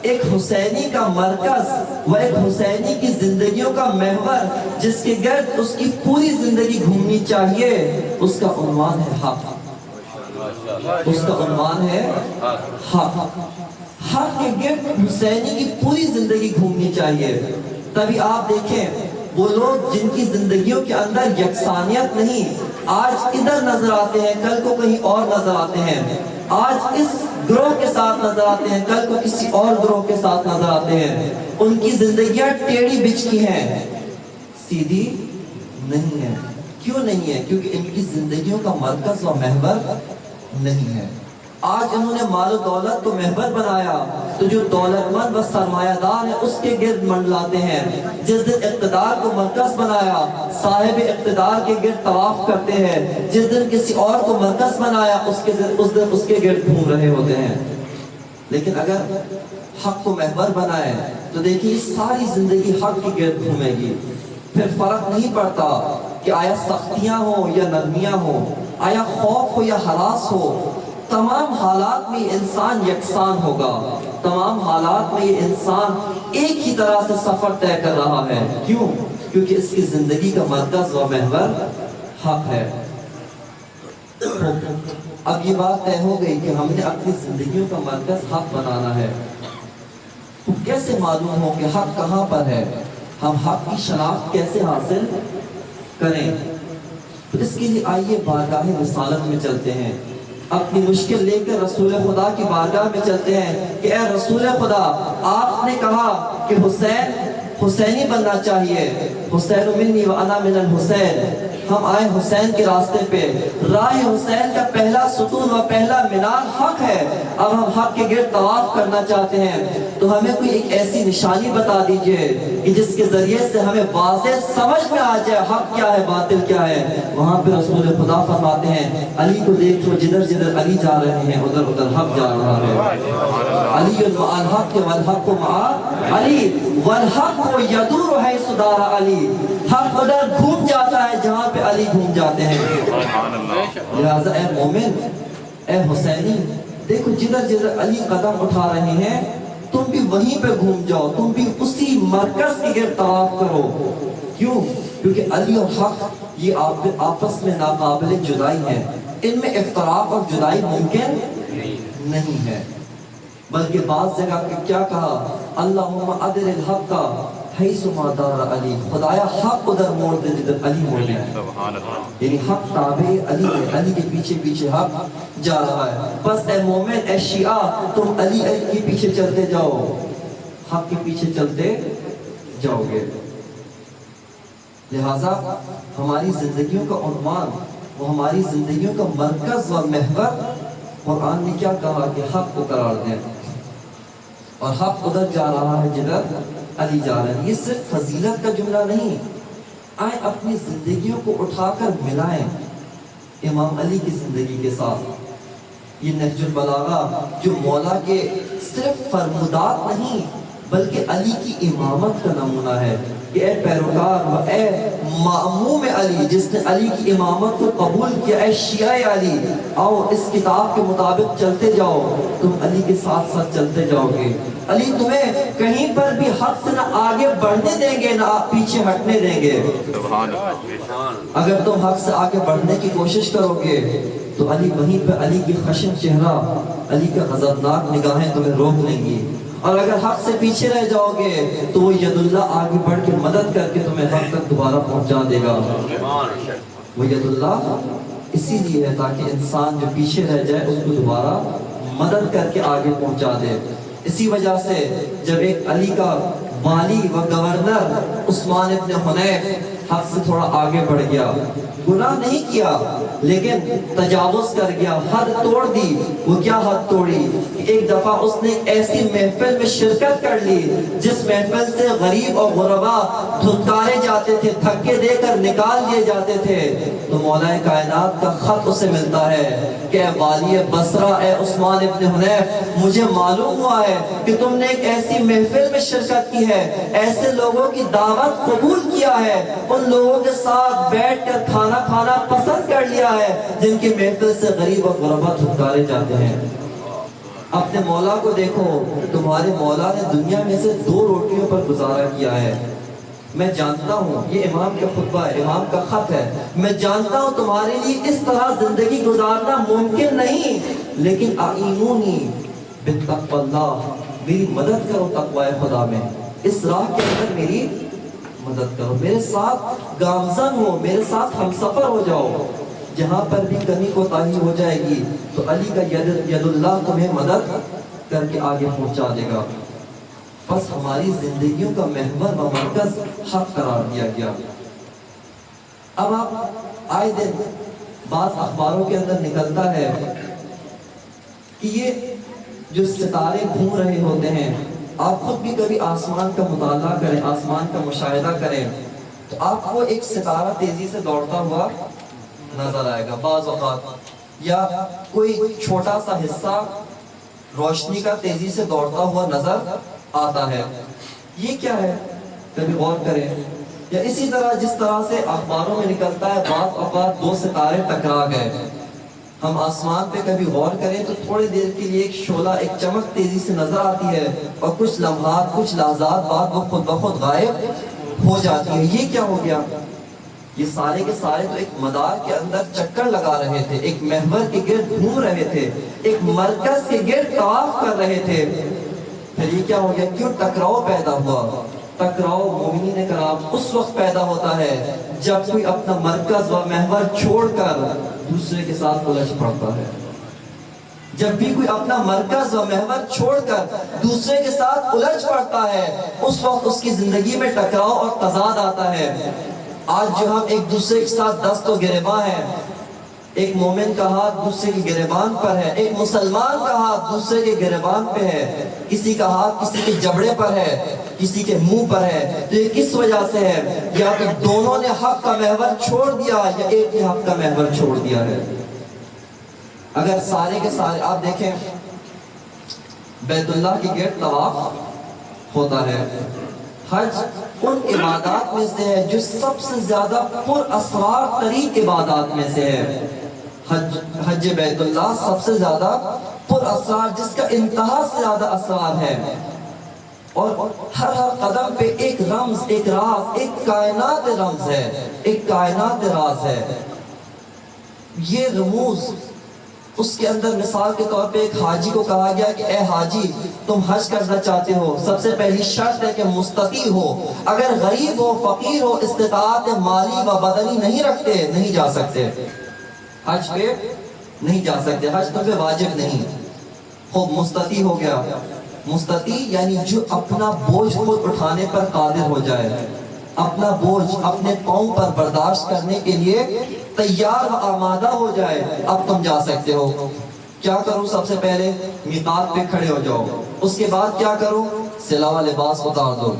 ایک حسینی کا مرکز و ایک حسینی کی زندگیوں کا محور جس کے گرد اس کی پوری زندگی گھومنی چاہیے, اس کا عنوان ہے حق. اس کا عنوان ہے حق. حق کے گرد حسینی کی پوری زندگی گھومنی چاہیے. تبھی آپ دیکھیں وہ لوگ جن کی زندگیوں کے اندر یکسانیت نہیں, آج ادھر نظر آتے ہیں, کل کو کہیں اور نظر آتے ہیں, آج اس گروہ کے ساتھ نظر آتے ہیں, کل کو کسی اور گروہ کے ساتھ نظر آتے ہیں. ان کی زندگیاں ٹیڑھی بچکی ہیں, سیدھی نہیں ہے. کیوں نہیں ہے؟ کیونکہ ان کی زندگیوں کا مرکز و محور نہیں ہے. آج انہوں نے مال و دولت کو محور بنایا تو جو دولت مند و سرمایہ دار ہے اس کے گرد منڈلاتے ہیں. جس دن اقتدار کو مرکز بنایا صاحب اقتدار کے گرد طواف کرتے ہیں. جس دن کسی اور کو مرکز بنایا اس دن اس کے گرد گھوم رہے ہوتے ہیں. لیکن اگر حق کو محور بنائے تو دیکھیے ساری زندگی حق کے گرد گھومے گی. پھر فرق نہیں پڑتا کہ آیا سختیاں ہو یا نرمیاں ہو, آیا خوف ہو یا ہراس ہو, تمام حالات میں انسان یکساں ہوگا. تمام حالات میں یہ انسان ایک ہی طرح سے سفر طے کر رہا ہے. کیوں؟ کیونکہ اس کی زندگی کا مرکز و محور حق ہے. اب یہ بات طے ہو گئی کہ ہم نے اپنی زندگیوں کا مرکز حق بنانا ہے. تو کیسے معلوم ہو کہ حق کہاں پر ہے؟ ہم حق کی شناخت کیسے حاصل کریں؟ تو اس کے لیے آئیے بارگاہ رسالت میں چلتے ہیں. اپنی مشکل لے کر رسول خدا کی بارگاہ میں چلتے ہیں کہ اے رسول خدا, آپ نے کہا کہ حسینی بننا چاہیے. حسین منی و انا من الحسین. ہم آئے حسین کے راستے پہ. راہ حسین کا پہلا ستون و پہلا مینار حق ہے. اب ہم حق کے گرد طواف کرنا چاہتے ہیں تو ہمیں کوئی ایک ایسی نشانی بتا دیجئے کہ جس کے ذریعے سے ہمیں واضح سمجھ میں آ جائے حق کیا ہے, باطل کیا ہے. وہاں پہ رسول خدا فرماتے ہیں علی کو دیکھو, جدھر جدھر علی جا رہے ہیں ادھر ادھر حق جا رہا ہے. علی مع الحق والحق مع علی والحق یدور حیث دار علی. حق ادھر گھوم جاتا ہے جہاں پہ علی گھوم جاتے ہیں. لہذا اے مومن, اے حسینی, دیکھو جدھر جدھر علی قدم اٹھا رہے ہیں تم بھی وہیں پہ گھوم جاؤ, تم بھی اسی مرکز کے گرد طواف کرو. کیوں؟ کیونکہ علی اور حق یہ آپس میں ناقابل جدائی ہیں. ان میں افتراق اور جدائی ممکن نہیں ہے. بلکہ بعض جگہ کیا کہا, اللہم ادر الحق حیث ما دار علی. خدایا حق ادھر موڑ دے جدھر علی موڑ دے. یعنی حق تابع علی ہے, علی کے پیچھے پیچھے حق جا رہا ہے. بس اے مومن, اے شیعہ, تم علی کے پیچھے چلتے جاؤ, حق کے پیچھے چلتے جاؤ گے. لہذا ہماری زندگیوں کا عنوان, وہ ہماری زندگیوں کا مرکز و محور, قرآن نے کیا کہا کہ حق کو قرار دیں. اور حق ادھر جا رہا ہے جدھر علی جا رہے ہیں. یہ صرف فضیلت کا جملہ نہیں. آئیں اپنی زندگیوں کو اٹھا کر ملائیں امام علی کی زندگی کے ساتھ. یہ نہج البلاغہ جو مولا کے صرف فرمودات نہیں بلکہ علی کی امامت کا نمونہ ہے. کہ اے پیروکار، اے مأموم علی، جس نے علی کی امامت کو قبول کیا، اے شیعہ علی، آؤ اس کتاب کے مطابق چلتے جاؤ، تم علی کے ساتھ ساتھ چلتے جاؤ گے۔ علی تمہیں کہیں پر بھی حق سے نہ آگے بڑھنے دیں گے نہ پیچھے ہٹنے دیں گے۔ اگر تم حق سے آگے بڑھنے کی کوشش کرو گے تو علی وہیں پہ، علی کی خشن چہرہ، علی کا غضبناک نگاہیں تمہیں روک لیں گی، اور اگر حق سے پیچھے رہ جاؤ گے تو وہ ید اللہ آگے بڑھ کے مدد کر کے تمہیں حق تک دوبارہ پہنچا دے گا۔ وہ ید اللہ اسی لیے ہے تاکہ انسان جو پیچھے رہ جائے اس کو دوبارہ مدد کر کے آگے پہنچا دے۔ اسی وجہ سے جب ایک علی کا والی و گورنر عثمان ابن حنیف حق سے تھوڑا آگے بڑھ گیا، گناہ نہیں کیا لیکن تجاوز کر گیا، حد توڑ دی۔ وہ کیا حد توڑی کہ ایک دفعہ اس نے ایسی محفل میں شرکت کر لی جس محفل سے غریب اور غربا دھتکارے جاتے تھے، دھکے دے کر نکال دیے جاتے تھے، تو مولا کائنات کا خط اسے ملتا ہے کہ اے والی بصرہ، اے عثمان ابن حنیف، مجھے معلوم ہوا ہے کہ تم نے ایک ایسی محفل میں شرکت کی ہے، ایسے لوگوں کی دعوت قبول کیا ہے، ان لوگوں کے ساتھ بیٹھ کر کھانا کھانا پسند کر لیا ہے جن کی محفل سے غریب اور غربا دھتکارے جاتے ہیں۔ اپنے مولا کو دیکھو، تمہارے مولا نے دنیا میں سے 2 روٹیوں پر گزارا کیا ہے۔ میں جانتا ہوں یہ امام کا خطبہ ہے، امام کا خط ہے، میں جانتا ہوں تمہارے لیے اس طرح زندگی گزارنا ممکن نہیں، لیکن اعینونی بتقوی اللہ، میری مدد کرو تقوی خدا میں، اس راہ کے اندر میری مدد کرو، میرے ساتھ گامزن ہو، میرے ساتھ ہم سفر ہو جاؤ، جہاں پر بھی کمی کوتاہی ہو جائے گی تو علی کا ید اللہ تمہیں مدد کر کے آگے پہنچا دے گا۔ بس ہماری زندگیوں کا محور و مرکز حق قرار دیا گیا۔ اب آپ آئے دن بعض اخباروں کے اندر نکلتا ہے کہ یہ جو ستارے گھوم رہے ہوتے ہیں، آپ خود بھی کبھی آسمان کا مطالعہ کریں، آسمان کا مشاہدہ کریں تو آپ کو ایک ستارہ تیزی سے دوڑتا ہوا نظر آئے گا بعض اوقات، یا کوئی چھوٹا سا حصہ روشنی کا تیزی سے دوڑتا ہوا نظر آتا ہے۔ یہ کیا ہے؟ کبھی غور کریں۔ یا اسی طرح جس طرح سے اخباروں میں نکلتا ہے بعض اوقات 2 ستارے ٹکرا گئے، ہم آسمان پہ کبھی غور کریں تو تھوڑی دیر کے لیے ایک شعلہ، ایک چمک تیزی سے نظر آتی ہے اور کچھ لمحات، کچھ لحظات بعد وہ خود بخود غائب ہو جاتی ہے۔ یہ کیا ہو گیا؟ یہ سارے کے سارے تو ایک مدار کے اندر چکر لگا رہے تھے، ایک محور کے گرد گھوم رہے تھے، ایک مرکز کے گرد طواف کر رہے تھے۔ پھر یہ کیا ہو گیا؟ کیوں ٹکراؤ پیدا ہوا؟ ٹکراؤ مومنین کرام اس وقت پیدا ہوتا ہے جب کوئی اپنا مرکز و محور چھوڑ کر دوسرے کے ساتھ الجھ پڑتا ہے۔ جب بھی کوئی اپنا مرکز و محور چھوڑ کر دوسرے کے ساتھ الجھ پڑتا ہے، اس وقت اس کی زندگی میں ٹکراؤ اور تضاد آتا ہے۔ آج جو ہم ایک دوسرے کے ساتھ دست و گریباں ہیں، ایک مومن کا ہاتھ دوسرے کے گریبان پر ہے، ایک مسلمان کا ہاتھ دوسرے کے گریبان پہ ہے، کسی کا ہاتھ کسی کے جبڑے پر ہے، کسی کے منہ پر ہے، تو یہ کس وجہ سے ہے؟ یا کہ دونوں نے حق کا محور چھوڑ دیا یا ایک نے حق کا محور چھوڑ دیا ہے۔ اگر سارے کے سارے آپ دیکھیں، بیت اللہ کے گرد طواف ہوتا ہے، حج ان عبادات میں سے ہے جو سب سے زیادہ پر اسرار ترین عبادات میں سے ہے۔ حج بیت اللہ سب سے زیادہ پر اسرار، جس کا انتہا سے زیادہ اسرار ہے، اور ہر قدم پہ ایک رمز، ایک راز، ایک کائنات رمز ہے، ایک کائنات راز ہے۔ یہ رموز اس کے اندر مثال کے طور پہ ایک حاجی کو کہا گیا کہ اے حاجی، تم حج کرنا چاہتے ہو، سب سے پہلی شرط ہے کہ مستطیع ہو، اگر غریب ہو، فقیر ہو، استطاعت مالی و بدنی نہیں رکھتے، نہیں جا سکتے حج پہ، نہیں جا سکتے، حج تم پہ واجب نہیں۔ خوب مستطیع ہو گیا، مستطیع یعنی جو اپنا بوجھ خود اٹھانے پر قادر ہو جائے، اپنا بوجھ اپنے پاؤں پر برداشت کرنے کے لیے تیار و آمادہ ہو جائے، اب تم جا سکتے ہو۔ کیا کروں؟ سب سے پہلے میقات پہ کھڑے ہو جاؤ، اس کے بعد کیا کروں؟ سلاوا لباس اتار دو۔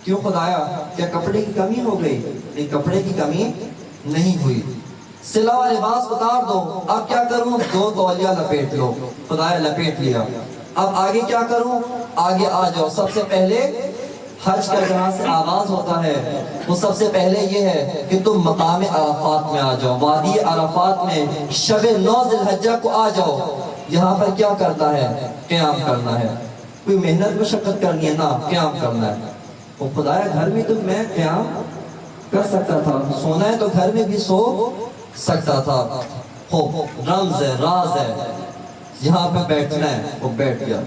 کیوں خدایا؟ کیا کپڑے کی کمی ہو گئی؟ نہیں، کپڑے کی کمی نہیں ہوئی۔ سلاوا لباس اتار دو، اب کیا کروں؟ 2 تولیہ لپیٹ لو، خدایا لپیٹ لیا، اب آگے کیا کروں؟ آگے آ جاؤ، سب سے پہلے حج کا جہاں سے آغاز ہوتا ہے وہ سب سے پہلے یہ ہے کہ تم مقام عرفات میں آ جاؤ، وادی عرفات میں شب 9 ذی الحجہ کو آ جاؤ۔ یہاں پر کیا کرنا ہے؟ قیام کرنا ہے۔ کوئی محنت مشقت کرنی ہے نا، قیام کرنا ہے۔ وہ خدایا گھر میں تو میں قیام کر سکتا تھا، سونا ہے تو گھر میں بھی سو سکتا تھا۔ خوب رمز ہے، راز ہے، یہاں پہ بیٹھنا ہے، وہ بیٹھ گیا۔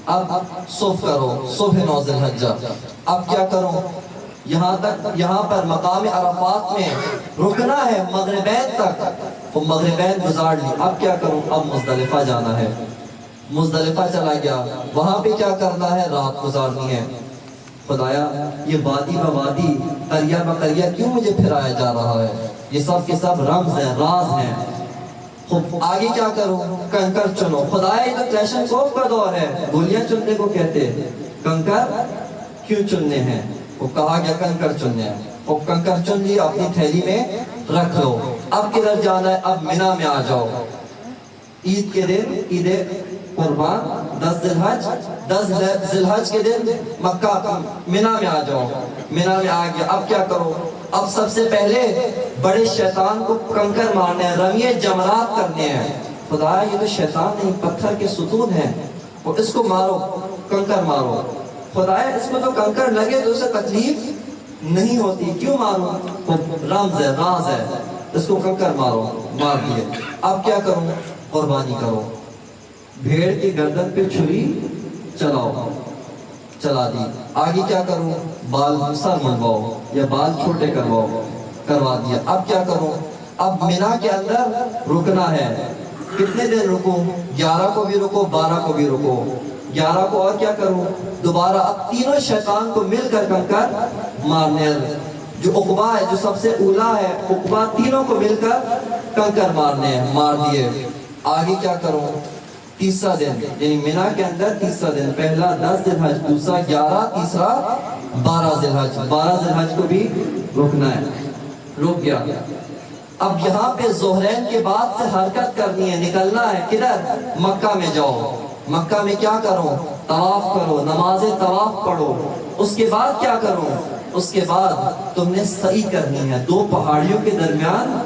اب صبح کرو، صبح 9 ذی الحجہ۔ اب کیا کروں؟ یہاں پر مقام عرفات میں رکنا ہے مغربین تک، وہ مغربین گزار لی۔ اب کیا کروں؟ اب مزدلفہ جانا ہے۔ مزدلفہ چلا گیا، وہاں پہ کیا کرنا ہے؟ رات گزارنی ہے۔ خدایا یہ وادی بہ وادی، قریہ بہ قریہ کیوں مجھے پھرایا جا رہا ہے؟ یہ سب کے سب رمز ہیں، راز ہیں۔ خوب آگے کیا کروں؟ کنکر چنو۔ خدایا یہ تو کلیشن کوف کا دور ہے، گولیاں چننے کو کہتے ہیں، کنکر کیوں چننے ہیں؟ وہ کہا گیا کنکر چننے ہیں۔ وہ کنکر چن لیا، اپنی تھیلی میں رکھ لو۔ اب کدھر جانا ہے؟ اب مینا میں آ جاؤ۔ عید کے دن، عید قربان 10 ذی الحج کے دن مکہ مینا میں آ جاؤ۔ مینا میں آ گیا، اب کیا کرو؟ اب سب سے پہلے بڑے شیطان کو کنکر مارنے ہیں، رمیے جمرات کرنے ہیں۔ خدایا یہ تو شیطان نہیں، پتھر کے ستون ہیں، وہ اس کو مارو، کنکر مارو۔ خدایا اس میں تو کنکر لگے تو اسے تکلیف نہیں ہوتی، کیوں مارو؟ وہ رمز ہے، راز ہے، اس کو کنکر مارو۔ مار دیے۔ اب کیا کروں؟ قربانی کرو۔ بھیڑ کی گردن پہ چھری چلاؤ، چلا دی۔ آگے کیا کروں؟ بال سر منڈواؤ یا بال چھوٹے کروا دیا۔ اب کیا کروں؟ اب مینا کے اندر رکنا ہے۔ کتنے دن رکوں؟ 11 کو بھی رکو، 12 کو بھی رکو۔ 11 کو اور کیا کروں؟ دوبارہ اب تینوں شیطان کو مل کر کنکر مارنے ہیں۔ جو عقبہ ہے، جو سب سے اولا ہے عقبہ، تینوں کو مل کر کنکر مارنے ہیں، مار دیے۔ آگے کیا کروں؟ تیسرا دن، یعنی مینا کے اندر تیسرا دن، پہلا 10 ذی الحج، دوسرا 11، تیسرا 12 ذی الحج۔ 12 ذی الحج کو بھی رکنا ہے۔ رک گیا۔ اب یہاں پہ ظہرین کے بعد سے حرکت کرنی ہے، نکلنا ہے۔ کدھر؟ مکہ میں جاؤ۔ مکہ میں کیا کرو؟ طواف کرو، نماز طواف پڑھو۔ اس کے بعد کیا کرو؟ اس کے بعد تم نے سعی کرنی ہے، 2 پہاڑیوں کے درمیان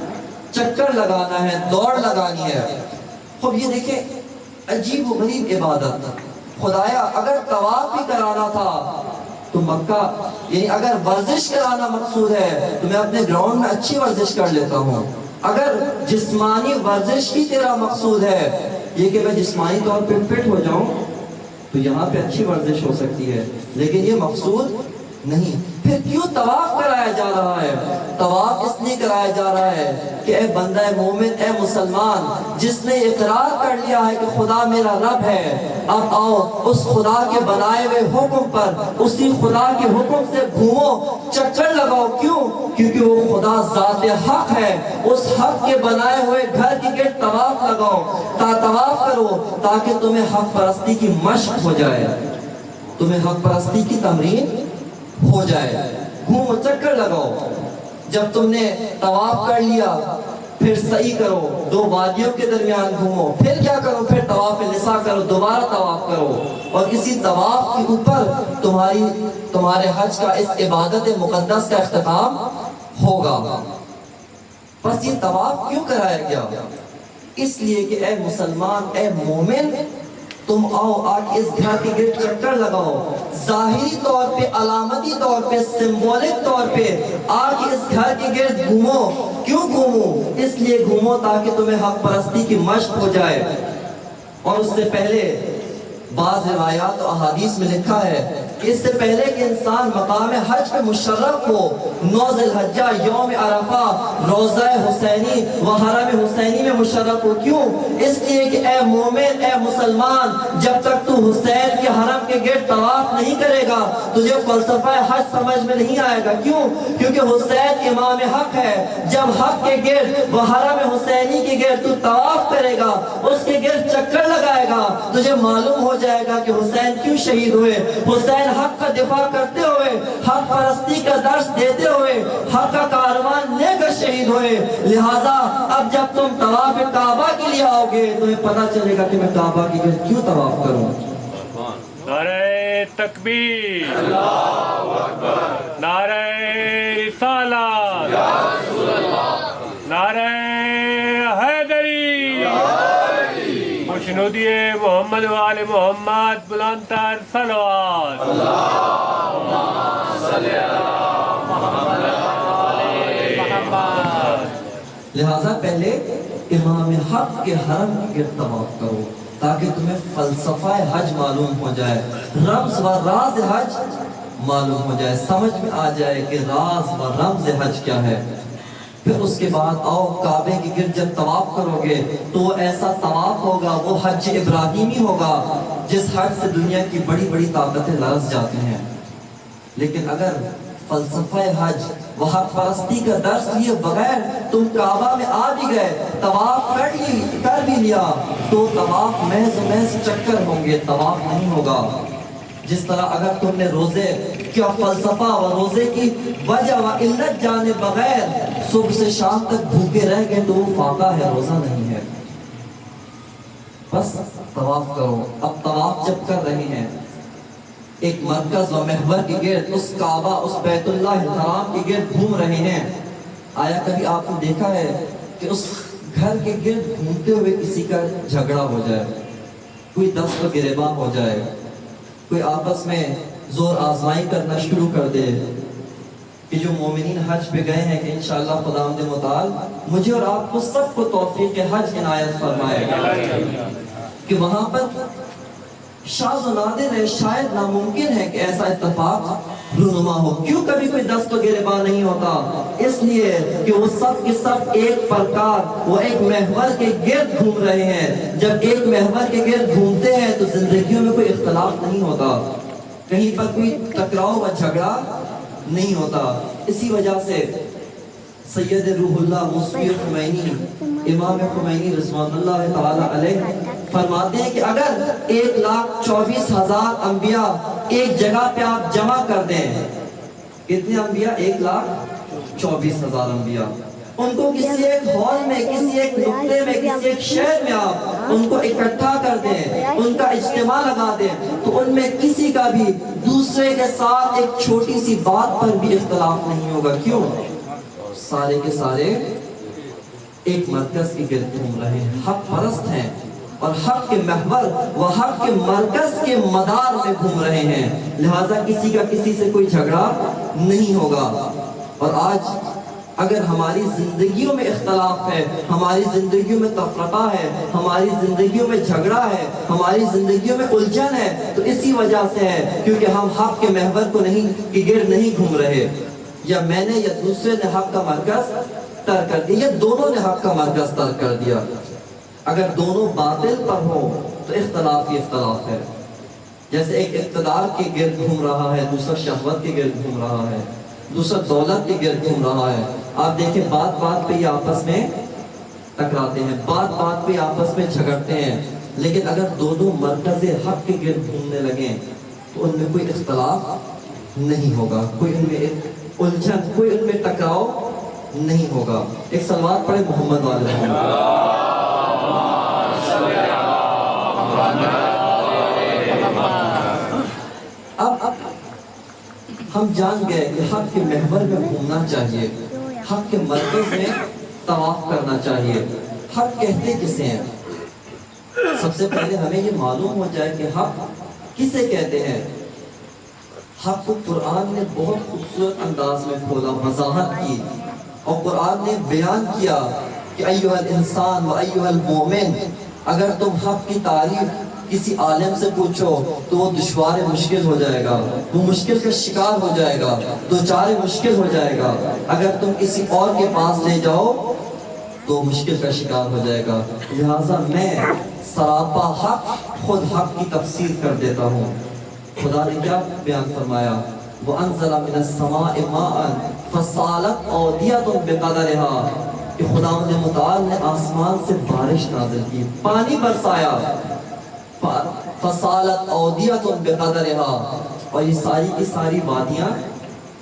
چکر لگانا ہے، دوڑ لگانی ہے۔ خب یہ دیکھیں عجیب و غریب عبادت۔ خدایا اگر طواف بھی کرانا تھا تو مکہ، یعنی اگر ورزش کرانا مقصود ہے تو میں اپنے گراؤنڈ میں اچھی ورزش کر لیتا ہوں۔ اگر جسمانی ورزش کی تیرا مقصود ہے یہ کہ میں جسمانی طور پہ فٹ ہو جاؤں تو یہاں پہ اچھی ورزش ہو سکتی ہے، لیکن یہ مقصود نہیں۔ پھر کیوں طواف کرایا جا رہا ہے؟ طواف اس لیے کرایا جا رہا ہے کہ اے بندہ مومن، اے مسلمان، جس نے اقرار کر لیا ہے کہ خدا میرا رب ہے، اب آؤ اس خدا کے بنائے ہوئے حکم پر، اسی خدا کے حکم سے گھومو، چکر لگاؤ۔ کیوں؟ کیونکہ وہ خدا ذات حق ہے۔ اس حق کے بنائے ہوئے گھر کی گرد طواف لگاؤ، طواف کرو، تاکہ تمہیں حق پرستی کی مشق ہو جائے، تمہیں حق پرستی کی تمرین ہو جائے۔ گھومو، چکر لگاؤ۔ جب تم نے طواف کر لیا پھر سعی کرو، 2 وادیوں کے درمیان گھومو۔ پھر کیا کرو؟ پھر طواف نساء کرو، دوبارہ طواف کرو، اور اسی طواف کے اوپر تمہارے حج کا اس عبادت مقدس کا اختتام ہوگا۔ بس یہ طواف کیوں کرایا گیا؟ اس لیے کہ اے مسلمان، اے مومن، تم آؤ، آج اس گھر کے گرد چکر لگاؤ، ظاہری طور پہ، علامتی طور پہ، سمبولک طور پہ آج اس گھر کے گرد گھومو۔ کیوں گھومو؟ اس لیے گھومو تاکہ تمہیں حق پرستی کی مشق ہو جائے۔ اور اس سے پہلے بعض روایات و احادیث میں لکھا ہے کہ اس سے پہلے کہ انسان مقام حج پہ مشرف ہو، 9 ذی الحجہ یوم عرفہ روضہ حسینی و حرم حسینی میں مشرف ہو۔ کیوں؟ اس لیے کہ اے مومن، اے مسلمان، جب تک تو حسین کے حرم کے گرد طواف نہیں کرے گا تجھے فلسفہ حج سمجھ میں نہیں آئے گا۔ کیوں؟ کیونکہ حسین امام حق ہے۔ جب حق کے گرد و حرم حسینی کے گرد تو طواف کرے گا، اس کے گرد چکر لگائے گا، تجھے معلوم ہو جائے گا کہ حسین کیوں شہید ہوئے۔ حسین حق کا دفاع کرتے ہوئے، حق پرستی کا درس دیتے ہوئے، حق کا کاروان لے کر شہید ہوئے۔ لہٰذا اب جب تم طواف کعبہ کے لیے آؤ گے تمہیں پتہ چلے گا کہ میں کعبہ کی گرد کیوں طواف کروں۔ نعرہ تکبیر نعرہ رسالت نعرہ حیدری خوشنودی محمد و آل محمد بلند تر صلوات لہٰذا پہلے امام حق کے حرم کی گرد طواف کرو تاکہ تمہیں فلسفہ حج معلوم ہو جائے، رمز و راز حج معلوم ہو جائے، سمجھ میں آ جائے کہ راز و رمز حج کیا ہے۔ پھر اس کے بعد آؤ کعبے کی گرد جب طواف کرو گے تو وہ ایسا طواف ہوگا، وہ حج ابراہیمی ہوگا جس حج سے دنیا کی بڑی بڑی طاقتیں لرز جاتی ہیں۔ لیکن اگر فلسفہ حج وہ حق پرستی کا درس لیے بغیر تم کعبہ میں آ بھی گئے، طواف کر بھی لیا تو طواف محض چکر ہوں گے، طواف نہیں ہوگا۔ جس طرح اگر تم نے روزے کیا فلسفہ و روزے کی وجہ و علت جانے بغیر صبح سے شام تک بھوکے رہ گئے تو وہ فاقہ ہے، روزہ نہیں ہے۔ بس طواف کرو۔ اب طواف جب کر رہے ہیں ایک مرکز و محور کے گرد، اس کعبہ اس بیت اللہ الحرام کے گرد گھوم رہے ہیں، آیا کبھی آپ نے دیکھا ہے کہ اس گھر کے گرد گھومتے ہوئے کسی کا جھگڑا ہو جائے، کوئی دست و گریباں ہو جائے، کوئی آپس میں زور آزمائی کرنا شروع کر دے؟ کہ جو مومنین حج پہ گئے ہیں کہ انشاءاللہ خداوند متعال مجھے اور آپ کو سب کو توفیق حج عنایت فرمائے کہ وہاں پر شاذ و نادر ہے، شاید ناممکن ہے کہ ایسا اتفاق رونما ہو۔ کیوں کبھی کوئی دست و گریباں نہیں ہوتا؟ اس لیے کہ وہ سب کے سب ایک پرکار، وہ ایک محور کے گرد گھوم رہے ہیں۔ جب ایک محور کے گرد گھومتے ہیں تو زندگیوں میں کوئی اختلاف نہیں ہوتا، کہیں پر کوئی ٹکراؤ و جھگڑا نہیں ہوتا۔ اسی وجہ سے سید روح اللہ موسوی خمینی، امام خمینی رضوان اللہ تعالی علیہ فرماتے ہیں کہ اگر 1,24,000 انبیاء ایک جگہ پہ آپ جمع کر دیں، کتنے انبیاء؟ 1,24,000 انبیاء، ان کو کسی ایک ہال میں، کسی ایک نقطے میں، کسی ایک شہر میں آپ ان کو اکٹھا کر دیں، ان کا اجتماع لگا دیں تو ان میں کسی کا بھی دوسرے کے ساتھ ایک چھوٹی سی بات پر بھی اختلاف نہیں ہوگا۔ کیوں؟ سارے کے سارے ایک مرکز کے گرد گھوم رہے ہیں، حق پرست ہیں اور حق کے محور و حق کے مرکز کے مدار میں گھوم رہے ہیں، لہٰذا کسی کا کسی سے کوئی جھگڑا نہیں ہوگا۔ اور آج اگر ہماری زندگیوں میں اختلاف ہے، ہماری زندگیوں میں تفرقہ ہے، ہماری زندگیوں میں جھگڑا ہے، ہماری زندگیوں میں الجھن ہے تو اسی وجہ سے ہے کیونکہ ہم حق کے محور کو کے گرد نہیں گھوم رہے، یا میں نے یا دوسرے نے حق کا مرکز ترک کر دیا، یا دونوں نے حق کا مرکز ترک کر دیا۔ اگر دونوں باطل پر ہو تو اختلاف ہی اختلاف ہے۔ جیسے ایک اقتدار کے گرد گھوم رہا ہے، دوسرا شہوت کے گرد گھوم رہا ہے، دوسرا دولت کے گرد گھوم رہا ہے۔ آپ دیکھیں بات بات پہ یہ آپس میں ٹکراتے ہیں، بات بات پہ آپس میں جھگڑتے ہیں، لیکن اگر دونوں مرکز حق کے گرد گھومنے لگیں تو ان میں کوئی اختلاف نہیں ہوگا، کوئی ان میں ایک الجھن، کوئی ان میں ٹکراؤ نہیں ہوگا۔ ایک صلوات پڑھے محمد والے محمد۔ اب ہم جان گئے کہ حق کے محور میں گھومنا چاہیے، حق کے مرکز میں طواف کرنا چاہیے۔ حق کہتے کسے ہیں؟ سب سے پہلے ہمیں یہ معلوم ہو جائے کہ حق کسے کہتے ہیں۔ حق کو قرآن نے بہت خوبصورت انداز میں کھولا، وضاحت کی، اور قرآن نے بیان کیا کہ ایھا الانسان و ایھا المومن، اگر تم حق کی تعریف کسی عالم سے پوچھو تو وہ دشوار مشکل ہو جائے گا، وہ مشکل کا شکار ہو جائے گا، دوچار مشکل ہو جائے گا۔ اگر تم کسی اور کے پاس لے جاؤ تو مشکل کا شکار ہو جائے گا۔ لہٰذا میں سراپا حق، خود حق کی تفسیر کر دیتا ہوں۔ خدا نے کیا بیان فرمایا؟ وَأَنزَلَ مِنَ السَّمَاءِ مَاءً فَسَالَتْ أَوْدِيَةٌ بِقَدَرِهَا، کہ خداوند متعال نے آسمان سے بارش نازل کی، پانی برسایا، فَسَالَتْ أَوْدِيَةٌ بِقَدَرِهَا، اور یہ ساری کی ساری وادیاں،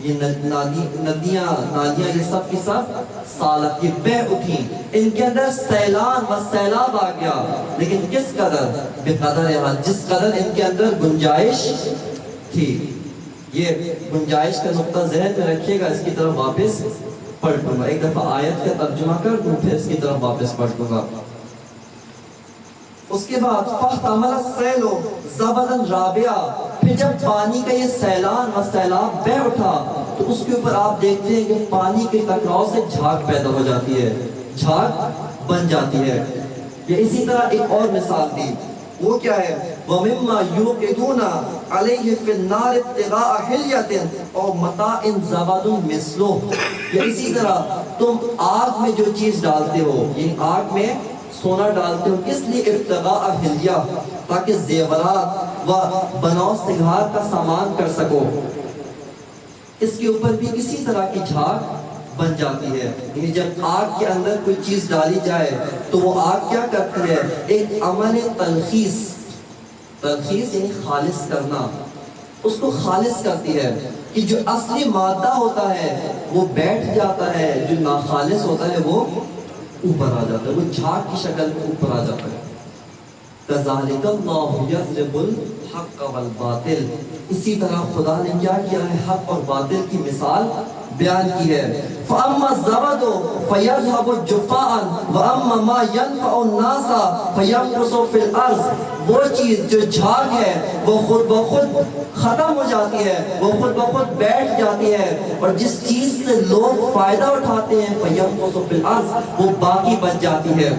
یہ ندیاں، نالیاں، یہ سب کی سب سالت، یہ بہ اٹھیں، ان کے اندر سیلان و سیلاب آ گیا، لیکن کس قدر؟ بقدرها، جس قدر ان کے اندر گنجائش تھی. یہ گنجائش کا نقطہ ذہن میں رکھیے گا. اس کی طرف واپس پلٹوں گا. ایک دفعہ آیت کا ترجمہ کر دوں پھر اس کی طرف واپس پلٹوں گا. اس کے بعد فاحتمل السیل زبدا رابعا، پھر جب پانی کا یہ سیلان و سیلاب بہ اٹھا تو اس کے اوپر آپ دیکھتے ہیں کہ پانی کے ٹکراؤ سے جھاگ پیدا ہو جاتی ہے، جھاگ بن جاتی ہے. یہ اسی طرح ایک اور مثال دی. وہ کیا ہے؟ وَمِمَّا يُوقِدُونَ عَلَيْهِ فِي النَّارِ ابْتِغَاءَ حِلْيَةٍ أَوْ مَتَاعٍ زَبَدٌ مِثْلُهُ. یہ اسی طرح تم آگ میں جو چیز ڈالتے ہو، یہ آگ میں سونا ڈالتے ہو کس لیے؟ ابتغاء حلیہ، تاکہ زیورات و بناؤ سنگھار کا سامان کر سکو. اس کے اوپر بھی کسی طرح کی جھاگ بن جاتی ہے. یعنی جب آگ کے اندر کوئی چیز ڈالی جائے تو وہ آگ کیا کرتی ہے؟ ایک عمل تلخیص، تلخیص یعنی خالص کرنا، اس کو خالص کرتی ہے کہ جو اصلی مادہ ہوتا ہے وہ بیٹھ جاتا ہے، جو ناخالص ہوتا ہے وہ اوپر آ جاتا ہے، وہ جھاگ کی شکل میں اوپر آ جاتا ہے. کذالک اللہ یضرب الحق والباطل، اسی طرح خدا نے کیا کیا ہے؟ حق اور باطل کی مثال بیان کی ہے. فَأَمَّا الزَّبَدُ فَيَذْهَبُ جُفَاءً وَأَمَّا مَا يَنْفَعُ النَّاسَ فَيَمْكُثُ فِي الْأَرْضِ، وہ چیز جو جھاگ ہے وہ خود بخود ختم ہو جاتی ہے، وہ خود بخود بیٹھ جاتی ہے، اور جس چیز سے لوگ فائدہ اٹھاتے ہیں فَيَمْكُثُ فِي الْأَرْضِ، وہ باقی بچ جاتی ہے.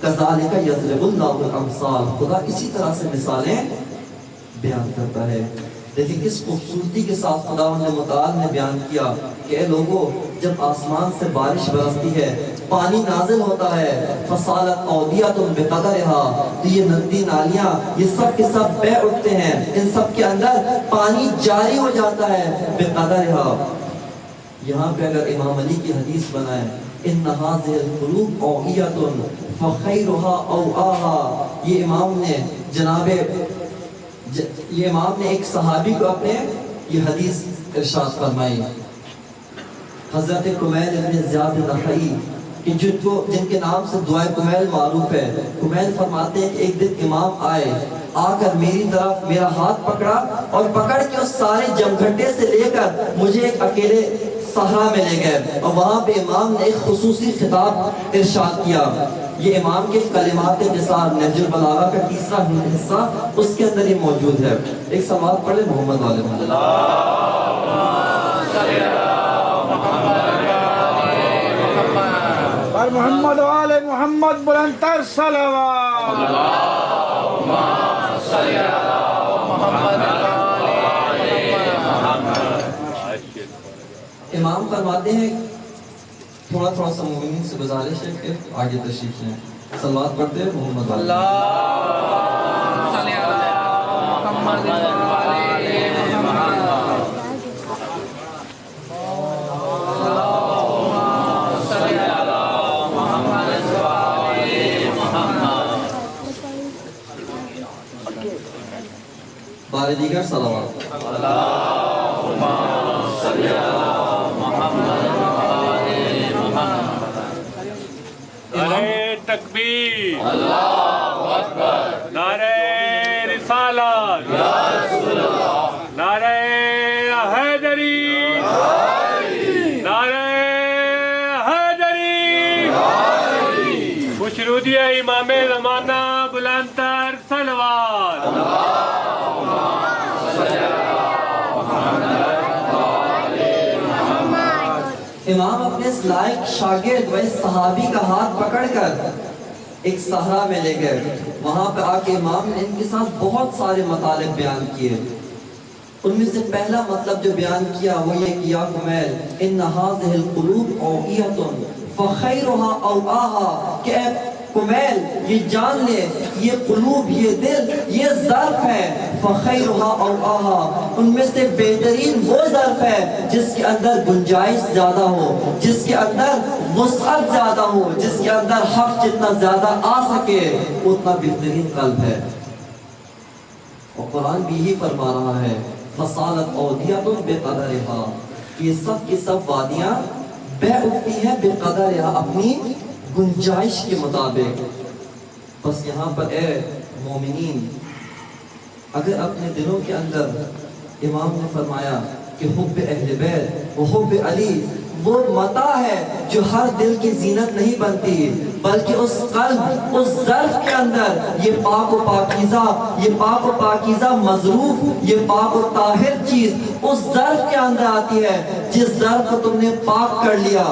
کذالک یضرب اللہ الامثال، خدا اسی طرح سے مثالیں بیان کرتا ہے. دیکھیں کس خوبصورتی کے ساتھ خدا نے متعال نے بیان کیا کہ اے لوگوں، جب آسمان سے بارش برستی ہے، پانی نازل ہوتا ہے، فصالت اودیۃ بقدرها، تو یہ ندی نالیاں یہ سب کے سب بہ اٹھتے ہیں، ان سب کے اندر پانی جاری ہو جاتا ہے بقدرها. یہاں پہ اگر امام علی کی حدیث بنائے ان هذه القلوب اوعیۃ فخیرها اوعاها، یہ امام نے ایک صحابی کو اپنے یہ حدیث ارشاد فرمائی. حضرت کمیل ابن زیاد نخعی کہ جن کے نام سے دعائے کمیل معروف ہے، کمیل فرماتے ہیں کہ ایک دن امام آئے، آ کر میری طرف میرا ہاتھ پکڑا اور پکڑ کے اس سارے جمگھٹے سے لے کر مجھے ایک اکیلے صحرا میں لے گئے، اور وہاں پہ امام نے ایک خصوصی خطاب ارشاد کیا. یہ امام کے کلمات نثار نہج البلاغہ کا تیسرا حصہ اس کے اندر ہی موجود ہے. ایک سوال پڑھے محمد والے محمد والے محمد بلندتر صلوات. امام فرماتے ہیں، تھوڑا تھوڑا سا مومنین سے گزارش ہے کہ آگے تشریف لیں. صلوات پڑھتے ہیں محمد والے. بار دیگر صلوات. نعرہ تکبیر، اللہ اکبر، نعرہ رسالت، یا رسول اللہ، نعرہ حیدری، نعرہ حیدری، خوشرودی امام زمانہ بلندتر صلوات. امام اپنے اس لائق شاگرد و اس صحابی کا ہاتھ پکڑ کر ایک صحرا میں لے گئے. وہاں پہ آ کے امام نے ان کے ساتھ بہت سارے مطالب بیان کیے. ان میں سے پہلا مطلب جو بیان کیا وہ یہ کہ یا کمیل ان هذه القلوب اوعیۃ فخیرها اوعاها، کہ اے کمیل یہ جان لے یہ قلوب، یہ دل، یہ ظرف ہے. فخیرها اوعاها، ان میں سے بہترین وہ ظرف ہے جس کے اندر گنجائش زیادہ ہو، جس کے اندر وسعت زیادہ ہو، جس کے اندر حق جتنا زیادہ آ سکے اتنا بہترین قلب ہے. اور قرآن بھی یہی فرما رہا ہے فصالت اودیۃ بقدرها، یہ سب کی سب وادیاں بہ اٹھتی ہیں بقدرها، اپنی گنجائش کے مطابق. بس یہاں پر اے مومنین، اگر اپنے دلوں کے اندر امام نے فرمایا کہ حب اہل بیت و حب علی وہ متاع ہے جو ہر دل کی زینت نہیں بنتی، بلکہ اس قلب، اس ظرف کے اندر یہ پاک و پاکیزہ مظروف، یہ پاک و طاہر چیز اس ظرف کے اندر آتی ہے جس ظرف کو تم نے پاک کر لیا۔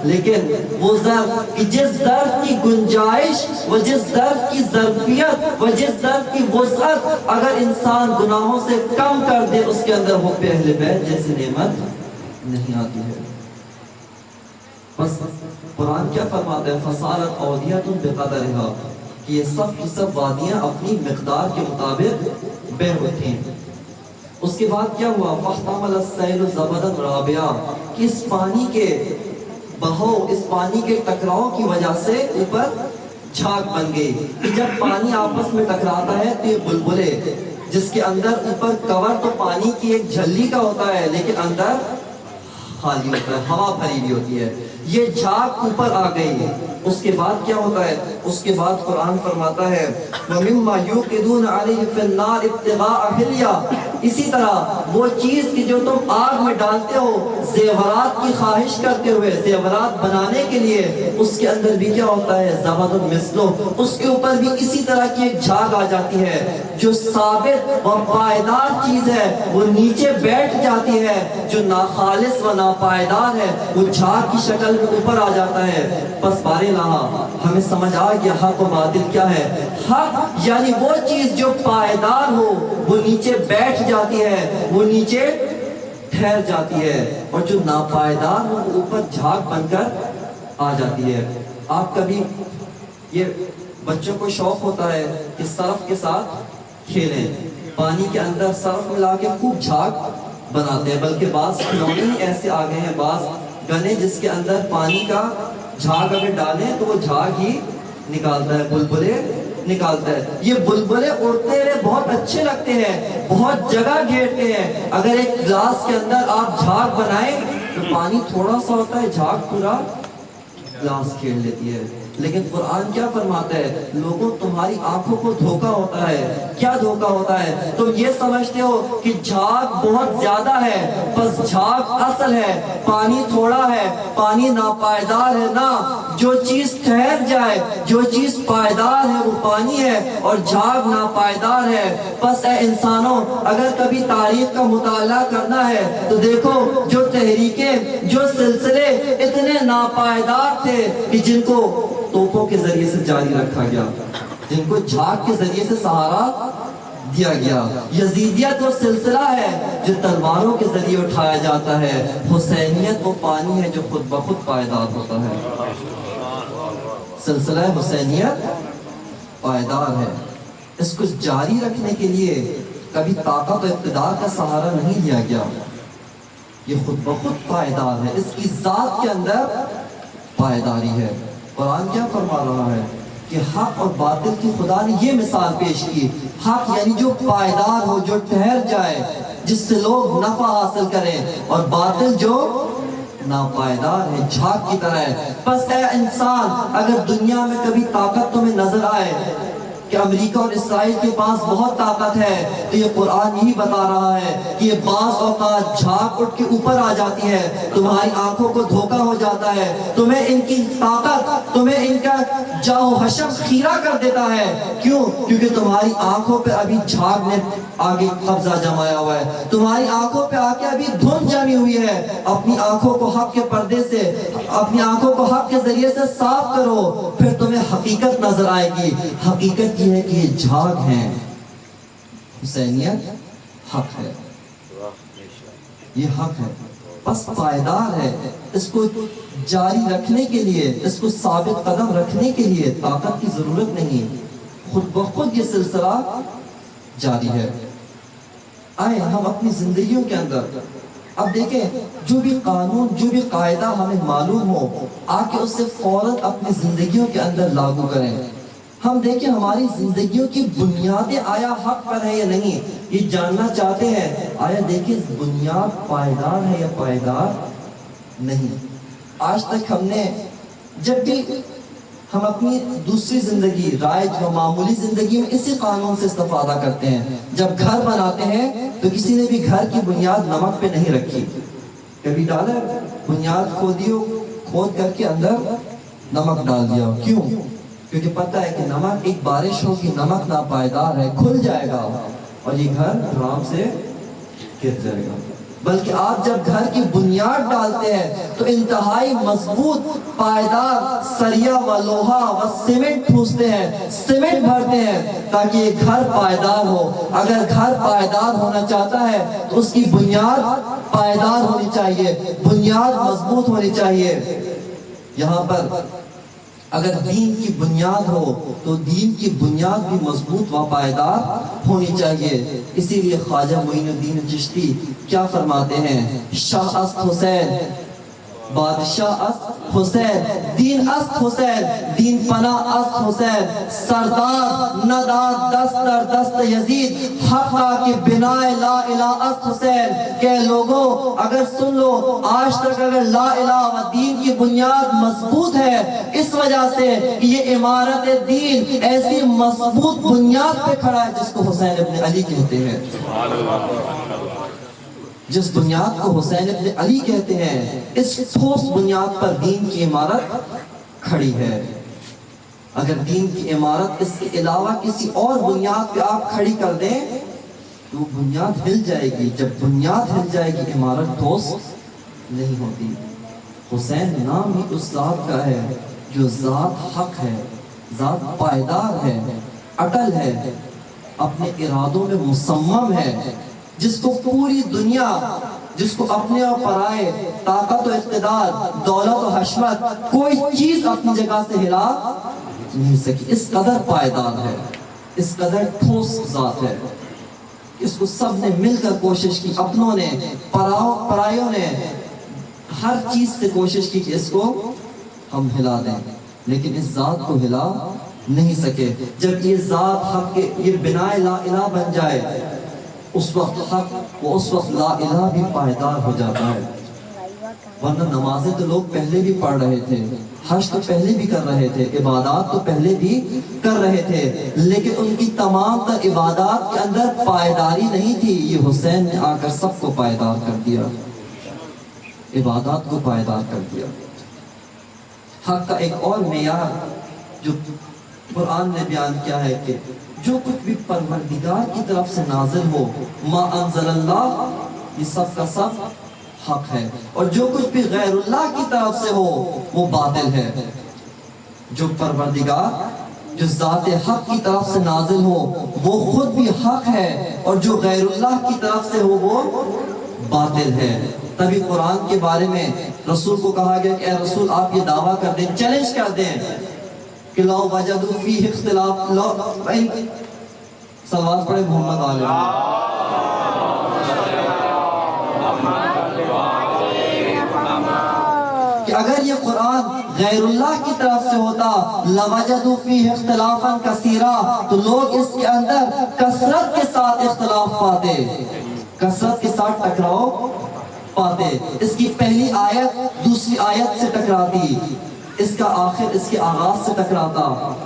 لیکن وہ ظرف کہ جس ظرف کی گنجائش و جس ظرف کی ظرفیت و جس ظرف کی وسعت اگر انسان گناہوں سے کم کر دے، اس کے اندر حب اہل بیت جیسی نعمت نہیں آتی ہے۔ بس قرآن کیا فرماتا ہے؟ فصارت اودیۃ بقدرہا، کہ یہ سب کی سب وادیاں اپنی مقدار کے مطابق بہ اٹھیں۔ اس کے بعد کیا ہوا؟ فاحتمل السیل زبدا رابعا، کہ اس پانی کے بہو، اس پانی کے ٹکراؤ کی وجہ سے اوپر جھاگ بن گئی، کہ جب پانی آپس میں ٹکراتا ہے تو یہ بلبلے، جس کے اندر اوپر کور تو پانی کی ایک جھلی کا ہوتا ہے لیکن اندر خالی ہوتا ہے، ہوا بھری ہوئی ہوتی ہے، یہ جھاگ اوپر آ گئی۔ اس کے بعد کیا ہوتا ہے؟ اس کے بعد قرآن فرماتا ہے وَمِمَّا يُوقِدُونَ عَلَيْهِ فِي النَّارِ ابْتِغَاءَ حِلْيَةٍ، اسی طرح وہ چیز کی جو تم آگ میں ڈالتے ہو زیورات کی خواہش کرتے ہوئے، زیورات بنانے کے لیے، اس کے اندر بھی کیا ہوتا ہے؟ زبد مثلو، اس کے اوپر بھی اسی طرح کی ایک جھاگ آ جاتی ہے، جو ثابت و پائیدار چیز ہے وہ نیچے بیٹھ جاتی ہے، جو ناخالص و ناپائیدار ہے وہ جھاگ کی شکل میں اوپر آ جاتا ہے۔ بس بارے لہا ہمیں سمجھ آ گیا حق و باطل کیا ہے۔ حق یعنی وہ چیز جو پائیدار ہو وہ نیچے بیٹھ جاتی ہے، وہ نیچے ٹھہر جاتی ہے، اور جو ناپائیدار ہو وہ اوپر جھاگ بن کر آ جاتی ہے۔ آپ کبھی یہ بچوں کو شوق ہوتا ہے کہ سرف کے ساتھ کھیلیں، پانی کے اندر سرف ملا کے خوب جھاگ بناتے ہیں، بلکہ بعض کھلونے ہی ایسے آ گئے ہیں، بعض گنے جس کے اندر پانی کا جھاگ اگر ڈالیں تو وہ جھاگ ہی نکالتا ہے، بلبلے نکالتا ہے۔ یہ بلبلے اڑتے ہوئے بہت اچھے لگتے ہیں، بہت جگہ گھیرتے ہیں۔ اگر ایک گلاس کے اندر آپ جھاگ بنائیں تو پانی تھوڑا سا ہوتا ہے، جھاگ پورا گلاس کھیر لیتی ہے۔ لیکن قرآن کیا فرماتا ہے؟ لوگوں تمہاری آنکھوں کو دھوکا ہوتا ہے۔ کیا دھوکا ہوتا ہے؟ تم یہ سمجھتے ہو کہ جھاگ بہت زیادہ ہے، بس جھاگ اصل ہے، پانی تھوڑا ہے، پانی ناپائیدار ہے۔ نہ، جو چیز ٹھہر جائے، جو چیز پائیدار ہے وہ پانی ہے، اور جھاگ ناپائیدار ہے۔ بس اے انسانوں، اگر کبھی تاریخ کا مطالعہ کرنا ہے تو دیکھو جو تحریکیں، جو سلسلے اتنے ناپائیدار تھے کہ جن کو توپوں کے ذریعے سے جاری رکھا گیا، جن کو جھاگ کے ذریعے سے سہارا دیا گیا۔ یزیدیت وہ سلسلہ ہے جو تلواروں کے ذریعے اٹھایا جاتا ہے، حسینیت وہ پانی ہے جو خود بخود پائیدار ہوتا ہے۔ سلسلہ حسینیت پائیدار ہے، اس کو جاری رکھنے کے لیے کبھی طاقت و اقتدار کا سہارا نہیں لیا گیا، یہ خود بخود پائیدار ہے، اس کی ذات کے اندر پائیداری ہے۔ قرآن کیا فرما رہا ہے کہ حق اور باطل کی خدا نے یہ مثال پیش کی۔ حق یعنی جو پائیدار ہو، جو ٹھہر جائے، جس سے لوگ نفع حاصل کریں، اور باطل جو ناپائیدار ہے، جھاگ کی طرح ہے۔ بس اے انسان، اگر دنیا میں کبھی طاقت تمہیں نظر آئے کہ امریکہ اور اسرائیل کے پاس بہت طاقت ہے، تو یہ قرآن یہی بتا رہا ہے کہ یہ بعض اوقات جھاگ اٹھ کے اوپر آ جاتی ہے، تمہاری آنکھوں کو دھوکا ہو جاتا ہے، تمہیں ان کی طاقت، تمہیں ان کا جاؤ حشم خیرہ کر دیتا ہے۔ کیوں؟ کیونکہ تمہاری آنکھوں پہ ابھی جھاگ نے آگے قبضہ جمایا ہوا ہے، تمہاری آنکھوں پہ آ کے ابھی دھند جمی ہوئی ہے۔ اپنی آنکھوں کو حق کے پردے سے، اپنی آنکھوں کو حق کے ذریعے سے صاف کرو، پھر تمہیں حقیقت نظر آئے گی۔ حقیقت یہ ہے کہ یہ جھاگ ہیں، حسینیت حق ہے، یہ حق ہے، بس پائیدار ہے۔ اس کو جاری رکھنے کے لیے، اس کو ثابت قدم رکھنے کے لیے طاقت کی ضرورت نہیں، خود بخود یہ سلسلہ جاری ہے۔ آئیں ہم اپنی زندگیوں کے اندر اب دیکھیں، جو بھی قانون، جو بھی قاعدہ ہمیں معلوم ہو، آ کے اسے فوراً اپنی زندگیوں کے اندر لاگو کریں۔ ہم دیکھیں ہماری زندگیوں کی بنیادیں آیا حق پر ہے یا نہیں، یہ جاننا چاہتے ہیں۔ آیا دیکھیں بنیاد پائیدار ہے یا پائیدار نہیں۔ آج تک ہم نے جب بھی ہم اپنی دوسری زندگی رائج و معمولی زندگی میں اسی قانون سے استفادہ کرتے ہیں. جب گھر بناتے ہیں تو کسی نے بھی گھر کی بنیاد نمک پہ نہیں رکھی. کبھی ڈالا بنیاد کھود کر کے اندر نمک ڈال دیا. کیوں؟ کیونکہ پتہ ہے کہ نمک ایک بارش ہوگی، نمک ناپائیدار ہے، کھل جائے گا اور یہ گھر آرام سے گر جائے گا. بلکہ آپ جب گھر کی بنیاد ڈالتے ہیں تو انتہائی مضبوط پائیدار سریا و لوہا و سیمنٹ ٹھوستے ہیں، سیمنٹ بھرتے ہیں تاکہ یہ گھر پائیدار ہو. اگر گھر پائیدار ہونا چاہتا ہے تو اس کی بنیاد پائیدار ہونی چاہیے، بنیاد مضبوط ہونی چاہیے. یہاں پر اگر دین کی بنیاد ہو تو دین کی بنیاد بھی مضبوط و پائیدار ہونی چاہیے. اسی لیے خواجہ معین الدین چشتی کیا فرماتے ہیں؟ شاہ است حسین، بادشاہ است حسین، دین است حسین، دین پناہ است حسین، سردار نداد دست در دست یزید، حقا کی بنا لا الہ است حسین. کہ لوگوں اگر سن لو، آج تک اگر لا الہ و دین کی بنیاد مضبوط ہے اس وجہ سے کہ یہ عمارت دین ایسی مضبوط بنیاد پہ کھڑا ہے جس کو حسین ابن علی کہتے ہیں. جس بنیاد کو حسین ابن علی کہتے ہیں، اس ٹھوس بنیاد پر دین کی عمارت کھڑی ہے. اگر دین کی عمارت اس کے علاوہ کسی اور بنیاد پہ آپ کھڑی کر دیں تو بنیاد ہل جائے گی. جب بنیاد ہل جائے گی عمارت ٹھوس نہیں ہوتی. حسین نام ہی اس ذات کا ہے جو ذات حق ہے، ذات پائیدار ہے، اٹل ہے، اپنے ارادوں میں مصمم ہے، جس کو پوری دنیا، جس کو اپنے اور پرائے، طاقت و اقتدار، دولت و حشمت، کوئی چیز اپنی جگہ سے ہلا نہیں سکی. اس قدر پائیدار ہے، اس قدر ٹھوس ذات ہے. اس کو سب نے مل کر کوشش کی، اپنوں نے، پرائیوں نے، ہر چیز سے کوشش کی کہ اس کو ہم ہلا دیں، لیکن اس ذات کو ہلا نہیں سکے. جب یہ ذات حق کے یہ بنا لا الہ بن جائے اس وقت حق و اس وقت لا الہ بھی پائیدار ہو جاتا ہے. ورنہ نمازیں تو لوگ پہلے بھی پڑھ رہے تھے، حج تو پہلے بھی کر رہے تھے، عبادات تو پہلے بھی کر رہے تھے، لیکن ان کی تمام تر عبادات کے اندر پائیداری نہیں تھی. یہ حسین نے آ کر سب کو پائیدار کر دیا، عبادات کو پائیدار کر دیا. حق کا ایک اور معیار جو قرآن نے بیان کیا ہے کہ جو کچھ بھی پروردگار کی طرف سے نازل ہو، ما انزل اللہ، یہ سب کا سب حق ہے، اور جو کچھ بھی غیر اللہ کی طرف سے ہو وہ باطل ہے. جو پروردگار، جو ذات حق کی طرف سے نازل ہو وہ خود بھی حق ہے، اور جو غیر اللہ کی طرف سے ہو وہ باطل ہے. تبھی قرآن کے بارے میں رسول کو کہا گیا کہ اے رسول آپ یہ دعویٰ کر دیں، چیلنج کر دیں کہ لو وجدوا فیہ اختلاف، لو صلوات پڑھے محمد علیہ کہ اگر یہ قرآن غیر اللہ کی طرف سے ہوتا لوجدوا فیہ اختلافا کثیرا، تو لوگ اس کے اندر کثرت کے ساتھ اختلاف پاتے، کثرت کے ساتھ ٹکراؤ پاتے. اس کی پہلی آیت دوسری آیت سے ٹکراتی، اس کا آخر اس کے آغاز سے ٹکراتا،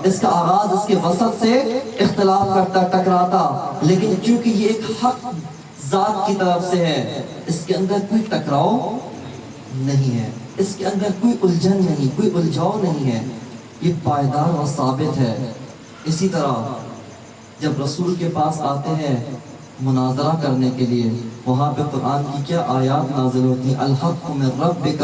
اس کا آغاز اس کے وسط سے اختلاف کرتا ٹکراتا. لیکن چونکہ یہ ایک حق ذات کی طرف سے ہے، اس کے اندر کوئی ٹکراؤ نہیں ہے، اس کے اندر کوئی الجھن نہیں، کوئی الجھاؤ نہیں ہے، یہ پائیدار و ثابت ہے. اسی طرح جب رسول کے پاس آتے ہیں مناظرہ کرنے کے لیے، وہاں پہ قرآن کی کیا آیات نازل ہوتی ہیں؟ الحق من ربک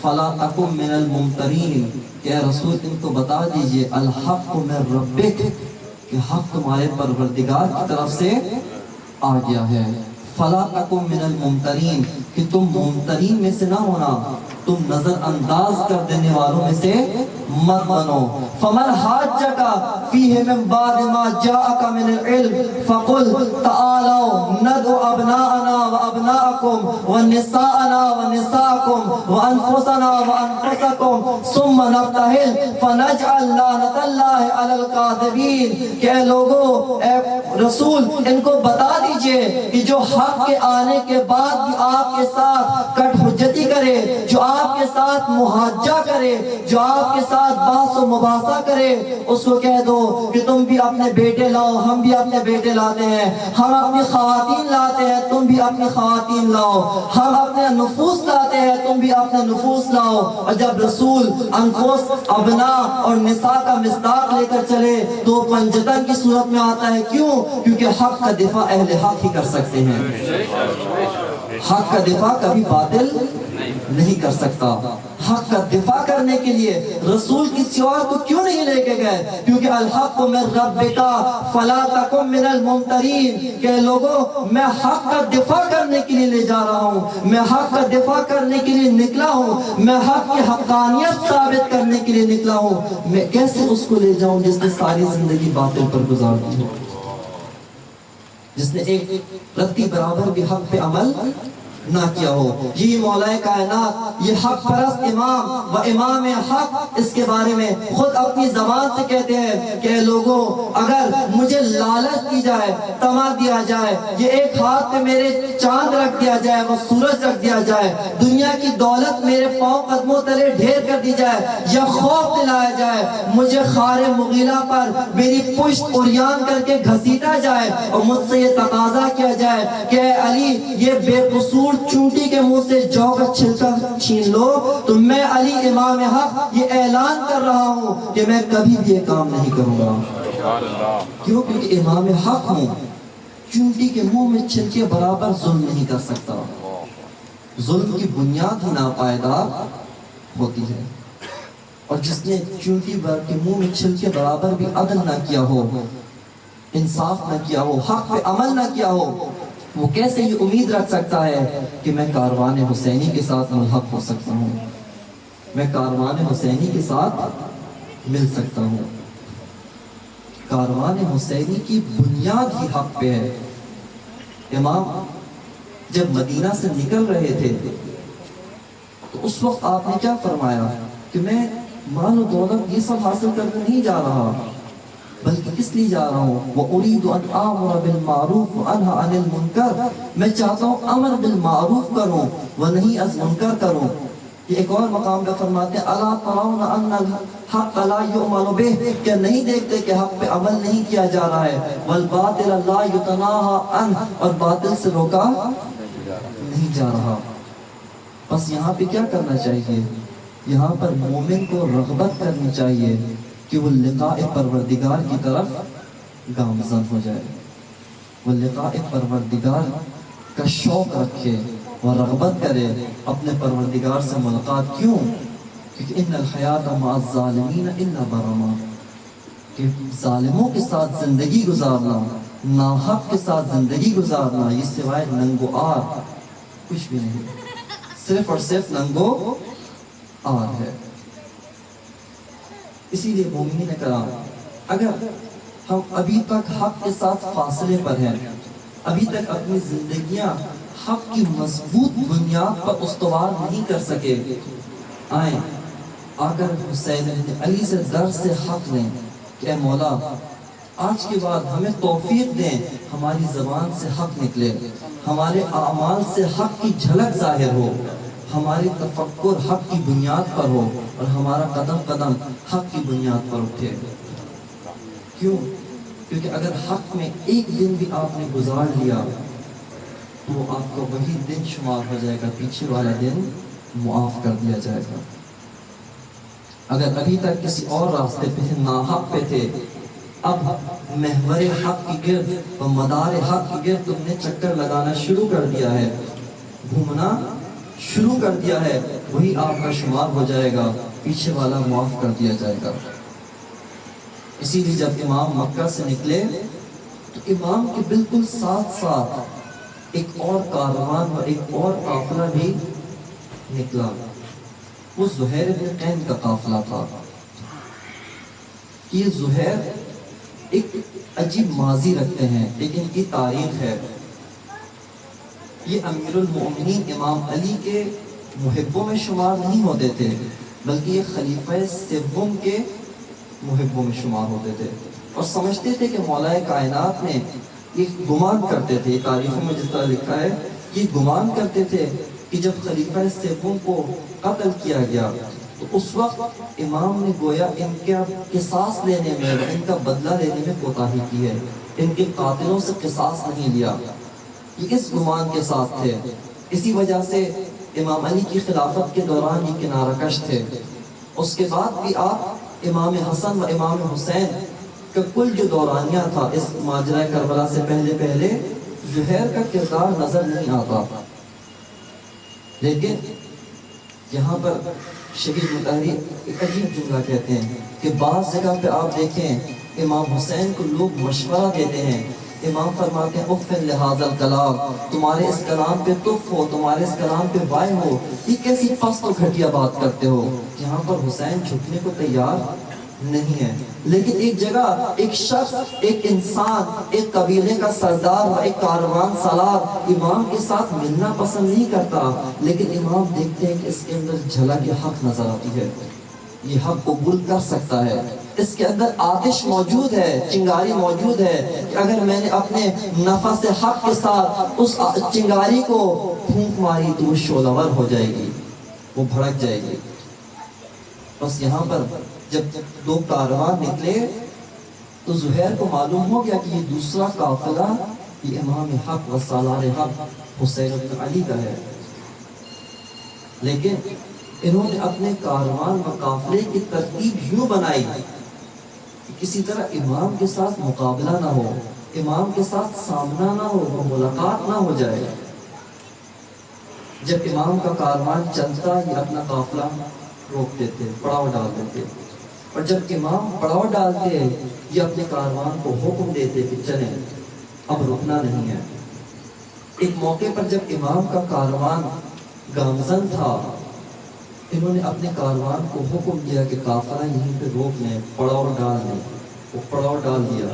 فلا تکن من الممترین، کہ اے رسول ان کو بتا دیجئے الحق من ربک، کہ حق تمہارے پروردگار کی طرف سے آ گیا ہے. فلا تکن من الممترین، کہ تم ممترین میں سے نہ ہونا، تم نظر انداز کر دینے والوں میں سے مت بنو. فمن حاجک فیہ من بعد ما جاءک من العلم فقل تعالوا ندعو ابناءنا وابناءکم ونساءنا ونساءکم وانفسنا وانفسکم ثم نبتہل فنجعل لعنت اللہ علی الکاذبین. کہ اے لوگو، اے رسول ان کو بتا دیجئے کہ جو حق کے آنے کے بعد بھی آپ کے ساتھ کٹ حجتی کرے، جو آپ کے ساتھ محاجہ کرے، جو آپ کے ساتھ بحث و مباحثہ کرے، اس کو کہہ دو کہ تم بھی اپنے بیٹے لاؤ، ہم بھی اپنے بیٹے لاتے ہیں، ہم اپنی خواتین لاتے ہیں، تم بھی اپنی خواتین لاؤ، ہم اپنے نفوس لاتے ہیں، تم بھی اپنے نفوس لاؤ۔ اور جب رسول انفس، ابنا اور نساء کا مصداق لے کر چلے تو پنجتن کی صورت میں آتا ہے۔ کیوں؟ کیونکہ حق کا دفاع اہل حق ہی کر سکتے ہیں۔ حق کا دفاع کبھی باطل نہیں کر سکتا۔ حق کا دفاع کرنے کے لیے رسول کسی اور کو کیوں نہیں لے کے گئے؟ کیونکہ الحق من ربک فلا تکن من الممترین، کہ لوگوں میں حق کا دفاع کرنے کے لیے لے جا رہا ہوں، میں حق کا دفاع کرنے کے لیے نکلا ہوں، میں حق کی حقانیت ثابت کرنے کے لیے نکلا ہوں۔ میں کیسے اس کو لے جاؤں جس نے ساری زندگی باطل پر گزار دی ہو، جس نے ایک رتی برابر بھی حق پہ عمل نہ کیا ہو؟ یہ مولا کائنات، یہ حق پرست امام و امام حق اس کے بارے میں خود اپنی زبان سے کہتے ہیں کہ لوگوں اگر مجھے لالچ کی جائے، طمع دیا جائے، یہ ایک ہاتھ پہ میرے چاند رکھ دیا جائے، وہ سورج رکھ دیا جائے، دنیا کی دولت میرے پاؤں قدموں تلے ڈھیر کر دی جائے، یا خوف دلایا جائے، مجھے خار مغیلہ پر میری پشت عریان کر کے گھسیٹا جائے اور مجھ سے یہ تقاضا کیا جائے کہ اے علی یہ بے قصور چونٹی کے منہ سے جو کا چھلکا چھین لو، تو میں علی امام حق یہ اعلان کر رہا ہوں کہ میں کبھی بھی یہ کام نہیں کروں گا۔ کیوں؟ کیونکہ امام حق ہوں، چونٹی کے منہ میں چھلکے برابر ظلم نہیں کر سکتا۔ ظلم کی بنیاد ہی ناپائیدار ہوتی ہے، اور جس نے چونٹی بھر کے منہ میں چھلکے برابر بھی عدل نہ کیا ہو، انصاف نہ کیا ہو، حق پہ عمل نہ کیا ہو، وہ کیسے یہ امید رکھ سکتا ہے کہ میں کاروان حسینی کے ساتھ ملحق ہو سکتا ہوں، میں کاروان حسینی کے ساتھ مل سکتا ہوں؟ کاروان حسینی کی بنیاد ہی حق پہ ہے۔ امام جب مدینہ سے نکل رہے تھے تو اس وقت آپ نے کیا فرمایا کہ میں مال و دولت یہ سب حاصل کرنے نہیں جا رہا، بلکہ کس لیے جا رہا ہوں؟ وَأُرِيدُ أَنْ آمُرَ بِالْمَعْرُوفِ وَأَنْهَى عَنِ الْمُنْكَرِ، میں چاہتا ہوں امر بالمعروف کروں ونہی از منکر کروں۔ یہ ایک اور مقام پہ فرماتے ہیں أَلَا تَرَوْنَ أَنَّ الْحَقَّ لَا يُعْمَلُ بِهِ، کہ نہیں دیکھتے کہ حق پہ عمل نہیں کیا جا رہا ہے، وَالْبَاطِلَ لَا يُتَنَاهَا عَنْهُ، اور باطل سے روکا نہیں جا رہا۔ بس یہاں پہ کیا کرنا چاہیے؟ یہاں پر مومن کو رغبت کرنی چاہیے کہ وہ لقاء پروردگار کی طرف گامزن ہو جائے، وہ لقاء پروردگار کا شوق رکھے اور رغبت کرے اپنے پروردگار سے ملاقات۔ کیوں؟ کیونکہ ان الحیات مع الظالمین الا برما، کہ ظالموں کے ساتھ زندگی گزارنا، ناحق کے ساتھ زندگی گزارنا، یہ سوائے ننگو آر کچھ بھی نہیں، صرف اور صرف ننگو آر ہے۔ اسی لیے مومنین کرام، اگر ہم ابھی تک حق کے ساتھ فاصلے پر ہیں، ابھی تک اپنی زندگیاں حق کی مضبوط بنیاد پر استوار نہیں کر سکے، آئیں آ کر حسین بن علی سے در سے حق لیں کہ اے مولا آج کے بعد ہمیں توفیق دیں، ہماری زبان سے حق نکلے، ہمارے اعمال سے حق کی جھلک ظاہر ہو، ہماری تفکر حق کی بنیاد پر ہو، اور ہمارا قدم قدم حق کی بنیاد پر اٹھے۔ کیوں؟ کیونکہ اگر حق میں ایک دن بھی آپ نے گزار لیا تو وہ آپ کو وہی دن شمار ہو جائے گا، پیچھے والا دن معاف کر دیا جائے گا۔ اگر ابھی تک کسی اور راستے پہ تھے، ناحق پہ تھے، اب محور حق کی گرد و مدار حق کی گرد تم نے چکر لگانا شروع کر دیا ہے، گھومنا شروع کر دیا ہے، وہی آپ کا شمار ہو جائے گا، پیچھے والا معاف کر دیا جائے گا۔ اسی لیے جب امام مکہ سے نکلے تو امام کے بالکل ساتھ ساتھ ایک اور کاروان اور ایک اور قافلہ بھی نکلا، وہ زہیر بن قین کا قافلہ تھا۔ یہ زہیر ایک عجیب ماضی رکھتے ہیں، لیکن کی تاریخ ہے۔ یہ امیر المؤمنین امام علی کے محبوں میں شمار نہیں ہوتے تھے، بلکہ یہ خلیفہ سوم کے محبوں میں شمار ہوتے تھے، اور سمجھتے تھے کہ مولا کائنات نے یہ گمان کرتے تھے، تاریخوں میں جس طرح لکھا ہے، یہ گمان کرتے تھے کہ جب خلیفہ سوم کو قتل کیا گیا تو اس وقت امام نے گویا ان کا قصاص لینے میں، ان کا بدلہ لینے میں کوتاہی کی ہے، ان کے قاتلوں سے قصاص نہیں لیا، یہ اس گمان کے ساتھ تھے۔ اسی وجہ سے امام علی کی خلافت کے دوران یہ کنارہ کش تھے۔ اس کے بعد بھی آپ امام حسن و امام حسین کا کل جو دورانیہ تھا اس ماجرہ کربلا سے پہلے زہیر کا کردار نظر نہیں آتا، لیکن یہاں پر شہید مطہری ایک عجیب جملہ کہتے ہیں کہ بعض جگہ پہ آپ دیکھیں امام حسین کو لوگ مشورہ دیتے ہیں، امام فرماتے ہیں اف لہذا الکلام، تمہارے اس کلام پہ تف ہو، تمہارے اس کلام پہ وائے ہو، یہ کیسی پست و گھٹیا بات کرتے ہو۔ یہاں پر حسین جھکنے کو تیار نہیں ہے، لیکن ایک جگہ ایک شخص، ایک انسان، ایک قبیلے کا سردار و ایک کاروان سالار امام کے ساتھ ملنا پسند نہیں کرتا، لیکن امام دیکھتے ہیں کہ اس کے اندر جھلک حق نظر آتی ہے، یہ حق قبول کر سکتا ہے، اس کے اندر آتش موجود ہے، چنگاری موجود ہے کہ اگر میں نے اپنے نفس حق کے ساتھ اس چنگاری کو پھونک ماری تو وہ شعلہ ور ہو جائے گی، وہ بھڑک جائے گی۔ بس یہاں پر جب دو کاروان نکلے تو زہیر کو معلوم ہو گیا کہ یہ دوسرا قافلہ یہ امام حق و سالار حق حسین بن علی کا ہے، لیکن انہوں نے اپنے کاروان و قافلے کی ترتیب یوں بنائی کہ کسی طرح امام کے ساتھ مقابلہ نہ ہو، امام کے ساتھ سامنا نہ ہو، وہ ملاقات نہ ہو جائے۔ جب امام کا کاروان چلتا یہ اپنا قافلہ روک دیتے، پڑاؤ ڈال دیتے، اور جب امام پڑاؤ ڈالتے یہ اپنے کاروان کو حکم دیتے کہ چلیں اب رکنا نہیں ہے۔ ایک موقع پر جب امام کا کاروان گامزن تھا، انہوں نے اپنے کاروان کو حکم دیا کہ قافلہ یہیں پہ روک لیں، پڑاؤ ڈال لیں، وہ پڑاؤ ڈال دیا۔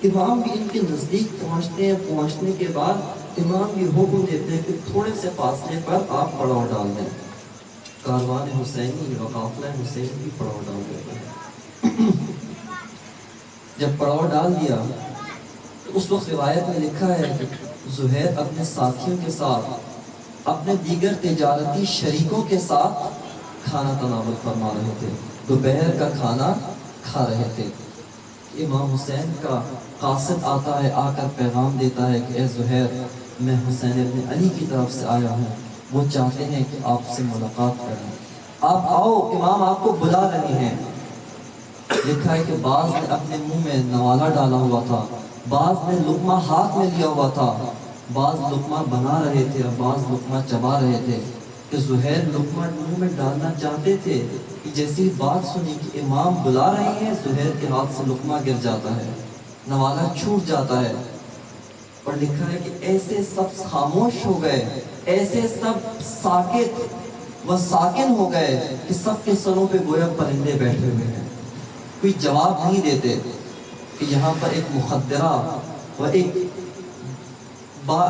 امام بھی ان کے نزدیک پہنچتے ہیں، پہنچنے کے بعد امام یہ حکم دیتے ہیں کہ تھوڑے سے فاصلے پر آپ پڑاؤ ڈال دیں۔ کاروان حسینی و قافلہ حسین بھی پڑاؤ ڈال دیتا ہے۔ جب پڑاؤ ڈال دیا تو اس وقت روایت میں لکھا ہے کہ زہیر اپنے ساتھیوں کے ساتھ، اپنے دیگر تجارتی شریکوں کے ساتھ کھانا تناول فرما رہے تھے، دوپہر کا کھانا کھا رہے تھے۔ امام حسین کا قاصد آتا ہے، آ کر پیغام دیتا ہے کہ اے زہیر، میں حسین ابن علی کی طرف سے آیا ہوں، وہ چاہتے ہیں کہ آپ سے ملاقات کریں، آپ آؤ، امام آپ کو بلا رہے ہیں۔ لکھا ہے کہ بعض نے اپنے منہ میں نوالا ڈالا ہوا تھا، بعض نے لقمہ ہاتھ میں لیا ہوا تھا، بعض لقمہ بنا رہے تھے اور بعض لقمہ چبا رہے تھے، کہ زہیر لقمہ منہ میں ڈالنا چاہتے تھے کہ جیسی بات سنی کہ امام بلا رہے ہیں، زہیر کے ہاتھ سے لقمہ گر جاتا ہے، نوالا چھوٹ جاتا ہے، اور لکھا ہے کہ ایسے سب خاموش ہو گئے، ایسے سب ساکت و ساکن ہو گئے کہ سب کے سروں پہ گویا پرندے بیٹھے ہوئے ہیں، کوئی جواب نہیں دیتے، کہ یہاں پر ایک مخدرہ و ایک با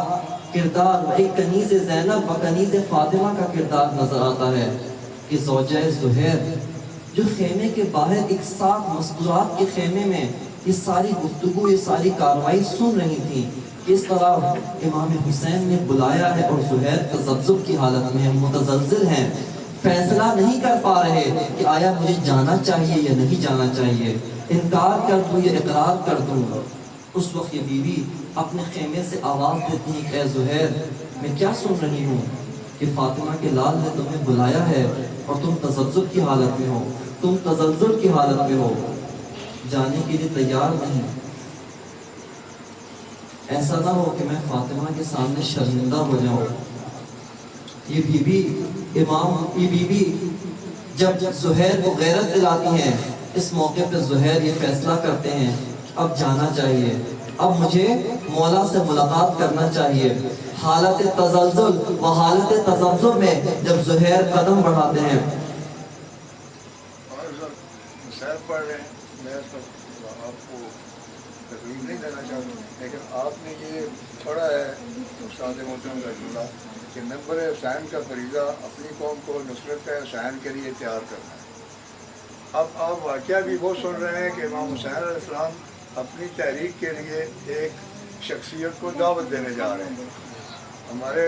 کردار و ایک کنیز زینب و کنیز فاطمہ کا کردار نظر آتا ہے کہ زوجہ زہیر جو خیمے کے باہر ایک ساتھ مستورات کے خیمے میں یہ ساری گفتگو، یہ ساری کاروائی سن رہی تھی، اس طرح امام حسین نے بلایا ہے اور زہیر تذبذب کی حالت میں متزلزل ہیں، فیصلہ نہیں کر پا رہے کہ آیا مجھے جانا چاہیے یا نہیں جانا چاہیے، انکار کر دوں یا اقرار کر دوں۔ اس وقت یہ بیوی اپنے خیمے سے آواز دیتی ہے کہ اے زہیر، میں کیا سن رہی ہوں کہ فاطمہ کے لال نے تمہیں بلایا ہے اور تم تذبذب کی حالت میں ہو، تم تزلزل کی حالت میں ہو، جانے کے لیے تیار نہیں۔ ایسا نہ ہو کہ میں فاطمہ کے سامنے شرمندہ ہو جاؤں۔ یہ بیوی جب زہیر کو غیرت دلاتی ہیں، اس موقع پہ زہیر یہ فیصلہ کرتے ہیں اب جانا چاہیے، اب مجھے مولا سے ملاقات کرنا چاہیے۔ حالت تزلزل و حالت تذبذب میں جب زہیر قدم بڑھاتے ہیں، پڑھ رہے ہیں، میں آپ کو تکلیف نہیں دینا چاہتا ہوں، لیکن آپ نے یہ پڑھا ہے استاد محترم کا جملہ کہ ممبر حسین کا فریضہ اپنی قوم کو نصرت حسین کے لیے تیار کرنا ہے۔ اب آپ واقعہ بھی وہ سن رہے ہیں کہ امام حسین علیہ السلام اپنی تحریک کے لیے ایک شخصیت کو دعوت دینے جا رہے ہیں۔ ہمارے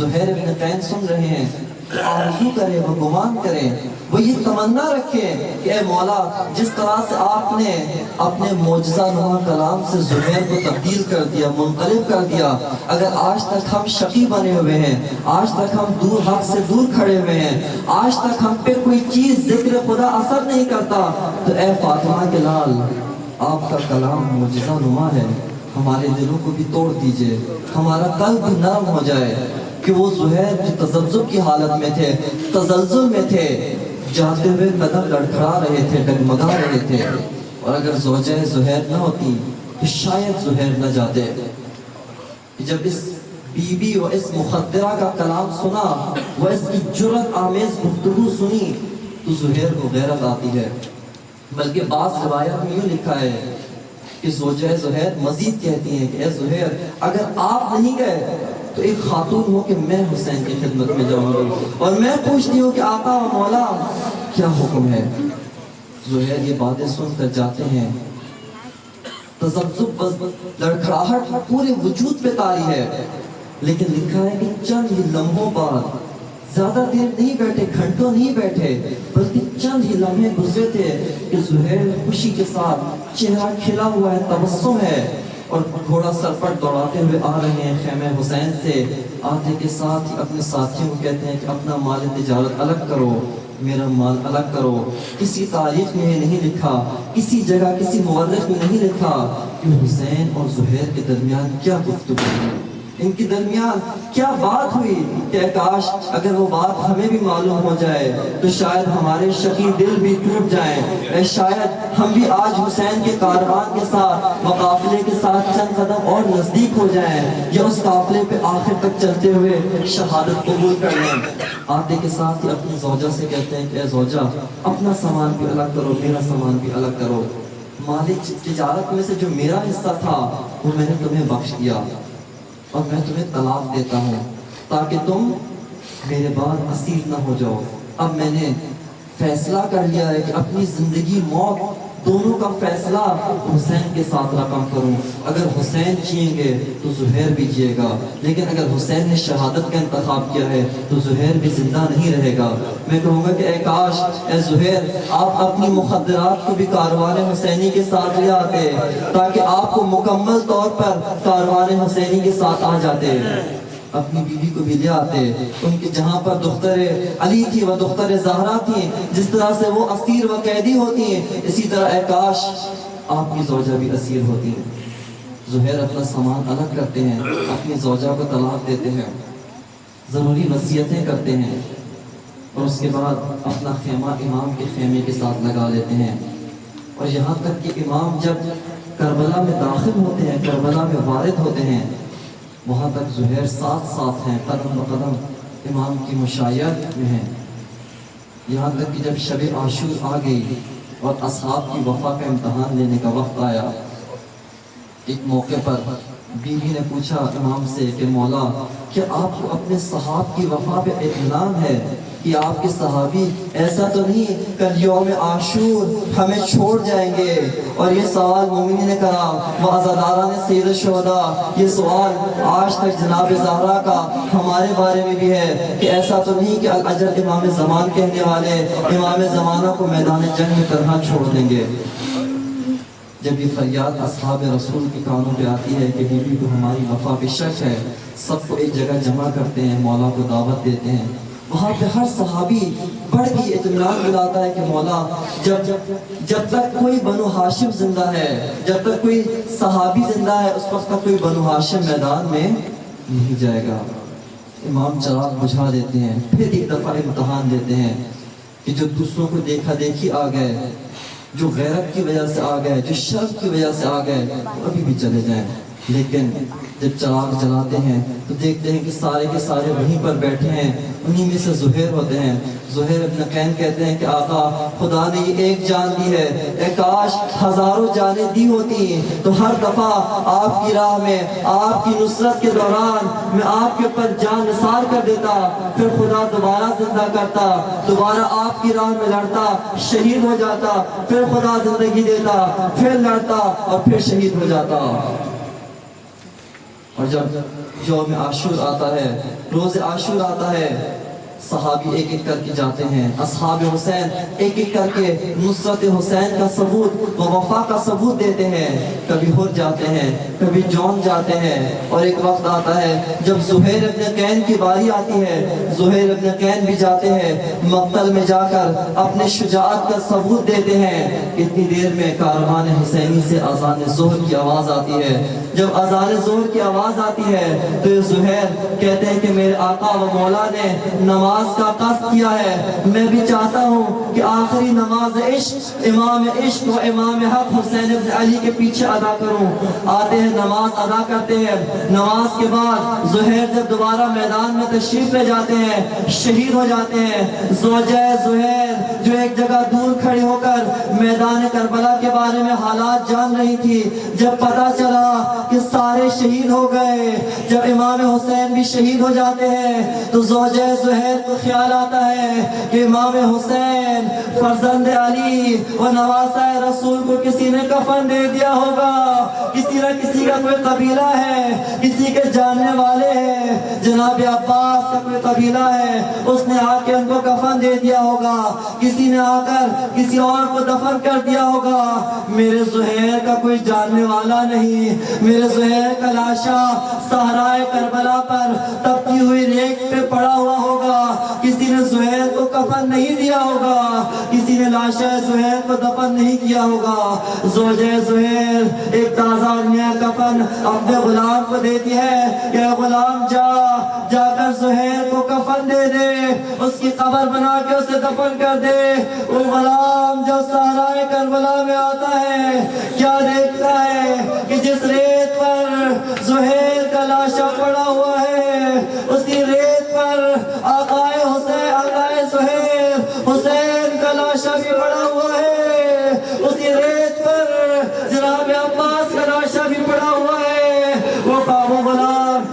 زہیر ابن قین سن رہے ہیں، آرزو کرے، وہ گمان کرے، وہ یہ تمنا رکھے کہ اے مولا جس طرح سے آپ نے اپنے معجزہ نما کلام سے زہیر کو تبدیل کر دیا، منقلب کر دیا، اگر آج تک ہم شقی بنے ہوئے ہیں، آج تک ہم دور حق سے دور کھڑے ہوئے ہیں، آج تک ہم پہ کوئی چیز ذکر خدا اثر نہیں کرتا، تو اے فاطمہ کے لال آپ کا کلام معجزہ نما ہے، ہمارے دلوں کو بھی توڑ دیجئے، ہمارا قلب بھی نرم ہو جائے کہ وہ زہیر جو تذبذب کی حالت میں تھے، تزلزل میں تھے، جاتے ہوئے قدم لڑکھڑا رہے تھے، ڈگمگا رہے تھے، اور اگر زوجہ زہیر نہ ہوتی تو شاید زہیر نہ جاتے۔ جب اس بی بی و اس مخدرہ کا کلام سنا، وہ اس کی جرأت آمیز گفتگو سنی، تو زہیر کو غیرت آتی ہے۔ بلکہ بعض روایت میں یوں لکھا ہے کہ زوجہ زہیر مزید کہتی ہیں کہ اے زہیر اگر آپ نہیں گئے تو ایک خاتون ہو کہ میں حسین کی خدمت میں جاؤں گی اور میں پوچھتی ہوں کہ آقا و مولا کیا حکم ہے۔ زہیر یہ باتیں سن کر جاتے ہیں، تذبذب لڑکھڑاہٹ پورے وجود پہ طاری ہے، لیکن لکھا ہے کہ چند ہی لمحوں بعد، زیادہ دیر نہیں بیٹھے، گھنٹوں نہیں بیٹھے، بلکہ چند ہی لمحے گزرے تھے کہ زہیر خوشی کے ساتھ چہرہ کھلا ہوا ہے، تبسم ہے، اور گھوڑا سر پر دوڑاتے ہوئے آ رہے ہیں خیمہ حسین سے۔ آتے کے ساتھ ہی اپنے ساتھیوں کو کہتے ہیں کہ اپنا مال تجارت الگ کرو، میرا مال الگ کرو۔ کسی تاریخ میں یہ نہیں لکھا، کسی جگہ کسی مورخ میں نہیں لکھا کہ حسین اور زہیر کے درمیان کیا گفتگو ہوئی، ان کے درمیان کیا بات ہوئی، کہ کاش اگر وہ بات ہمیں بھی معلوم ہو جائے تو شاید ہمارے شقی دل بھی ٹوٹ جائیں، شاید ہم بھی آج حسین کے کاروان کے ساتھ و قافلے کے ساتھ چند قدم اور نزدیک ہو جائیں، یا اس قافلے پہ آخر تک چلتے ہوئے شہادت قبول کر لیں۔ آتے کے ساتھ ہی اپنی زوجہ سے کہتے ہیں کہ اے زوجہ اپنا سامان بھی الگ کرو، میرا سامان بھی الگ کرو، مالک تجارت میں سے جو میرا حصہ تھا وہ میں نے تمہیں بخش دیا، اور میں تمہیں طلاق دیتا ہوں تاکہ تم میرے بعد اسیر نہ ہو جاؤ۔ اب میں نے فیصلہ کر لیا ہے کہ اپنی زندگی موت دونوں کا فیصلہ حسین کے ساتھ رقم کروں، اگر حسین جئیں گے تو زہیر بھی جیے گا، لیکن اگر حسین نے شہادت کا انتخاب کیا ہے تو زہیر بھی زندہ نہیں رہے گا۔ میں کہوں گا کہ اے کاش اے زہیر آپ اپنی مخدرات کو بھی کاروان حسینی کے ساتھ لے آتے تاکہ آپ کو مکمل طور پر کاروان حسینی کے ساتھ آ جاتے، اپنی بیوی کو بھی لے آتے، ان کے جہاں پر دختر علی تھی وہ دختر زہرا تھی، جس طرح سے وہ اسیر و قیدی ہوتی ہیں اسی طرح اے کاش آپ کی زوجہ بھی اسیر ہوتی ہیں۔ زہیر اپنا سامان الگ کرتے ہیں، اپنی زوجہ کو طلاق دیتے ہیں، ضروری وصیتیں کرتے ہیں، اور اس کے بعد اپنا خیمہ امام کے خیمے کے ساتھ لگا لیتے ہیں، اور یہاں تک کہ امام جب کربلا میں داخل ہوتے ہیں، کربلا میں وارد ہوتے ہیں، وہاں تک زہیر ساتھ ہیں، قدم بقدم امام کی مشایعت میں ہیں، یہاں تک کہ جب شب عاشور آ گئی اور اصحاب کی وفا کا امتحان لینے کا وقت آیا، ایک موقع پر بیوی نے پوچھا امام سے کہ مولا کیا آپ کو اپنے صحاب کی وفا پہ اطمینان ہے کہ آپ کے صحابی ایسا تو نہیں کل یوم عاشور ہمیں چھوڑ جائیں گے؟ اور یہ سوال مومنین نے کرا، وہ عزاداران سید الشہداء، یہ سوال آج تک جناب زہرا کا ہمارے بارے میں بھی ہے کہ ایسا تو نہیں کہ الاجل امام زمان کہنے والے امام زمانہ کو میدان جنگ میں تنہا چھوڑ دیں گے؟ جب یہ فریاد اصحاب رسول کے کانوں پہ آتی ہے کہ بیوی کو ہماری وفا پہ شک ہے، سب کو ایک جگہ جمع کرتے ہیں، مولا کو دعوت دیتے ہیں، وہاں پہ ہر صحابی بڑھ کے اطمینان دلاتا ہے کہ مولا جب تک کوئی بنو ہاشم زندہ ہے، جب تک کوئی صحابی زندہ ہے، اس وقت تک کوئی بنو ہاشم میدان میں نہیں جائے گا۔ امام چراغ بجھا دیتے ہیں، پھر ایک دفعہ امتحان دیتے ہیں کہ جو دوسروں کو دیکھا دیکھی آ گئے، جو غیرت کی وجہ سے آ گئے، جو شرم کی وجہ سے آ گئے، وہ ابھی بھی چلے جائیں، لیکن جب چراغ جلاتے ہیں تو دیکھتے ہیں کہ سارے کے سارے وہیں پر بیٹھے ہیں، انہی میں سے زہیر ہوتے ہیں۔ زہیر ابن قین کہتے ہیں کہ آقا خدا نے یہ ایک جان دی ہے، اے کاش ہزاروں جانیں دی ہوتی تو ہر دفعہ آپ کی راہ میں آپ کی نصرت کے دوران میں آپ کے اوپر جان نثار کر دیتا، پھر خدا دوبارہ زندہ کرتا، دوبارہ آپ کی راہ میں لڑتا، شہید ہو جاتا، پھر خدا زندگی دیتا، پھر لڑتا اور پھر شہید ہو جاتا۔ اور جب یوم عاشور آتا ہے، روز عاشور آتا ہے، صحابی ایک ایک کر کے جاتے ہیں، اصحاب حسین ایک ایک کر کے نصرت حسین کا ثبوت و وفا کا ثبوت دیتے ہیں، کبھی ہر جاتے ہیں، کبھی جون جاتے ہیں، اور ایک وقت آتا ہے جب زہیر ابن قین کی باری آتی ہے، زہیر ابن قین بھی جاتے ہیں، مقتل میں جا کر اپنے شجاعت کا ثبوت دیتے ہیں۔ اتنی دیر میں کاروان حسینی سے اذان ظہر کی آواز آتی ہے، جب اذان ظہر کی آواز آتی ہے تو زہیر کہتے ہیں کہ میرے آقا و مولا نے نماز کا قصد کیا ہے، میں بھی چاہتا ہوں کہ آخری نماز عشق امام عشق و امام حق حسین ابن علی کے پیچھے ادا کروں۔ آتے ہیں، نماز ادا کرتے ہیں، نماز کے بعد زہیر جب دوبارہ میدان میں تشریف لے جاتے ہیں، شہید ہو جاتے ہیں۔ زوجہ زہیر جو ایک جگہ دور کھڑی ہو کر میدان کربلا کے بارے میں حالات جان رہی تھی، جب پتہ چلا کہ سارے شہید ہو گئے، جب امام حسین بھی شہید ہو جاتے ہیں، تو زوجہ زہیر کو خیال آتا ہے کہ امام حسین فرزند علی و نواسہ رسول کو کسی نے کفن دے دیا ہوگا، کسی نہ کسی کا کوئی قبیلہ ہے، کسی کے جاننے والے ہیں، جناب عباس کا کوئی قبیلہ ہے، اس نے آ کے ان کو کفن دے دیا ہوگا، کسی نے آ کر کسی اور کو دفن کر دیا ہوگا، میرے زہیر کا کوئی جاننے والا نہیں، میرے زہیر کا لاشا صحرائے کربلا پر تپتی ہوئی ریت پہ پڑا ہوا ہوگا، کسی نے زہیر کو کفن نہیں دیا ہوگا، کسی نے لاشا زہیر کو دفن نہیں کیا ہوگا۔ زوجہ زہیر ایک تازہ اور نیا کفن اپنے غلام کو دیتی ہے کہ غلام جا کر زہیر کو کفن دے دے، اس کی قبر بنا کے اسے دفن کر دے۔ وہ غلام جو صحرائے کربلا میں آتا ہے، کیا دیکھتا ہے کہ جس ریت پر زہیر کا لاشا پڑا ہوا ہے، اسی ریت پر آقائے حسین، آقائے زہیر حسین کا لاشا بھی پڑا ہوا ہے، اسی ریت پر جناب عباس کا لاشا بھی پڑا ہوا ہے۔ وہ غلام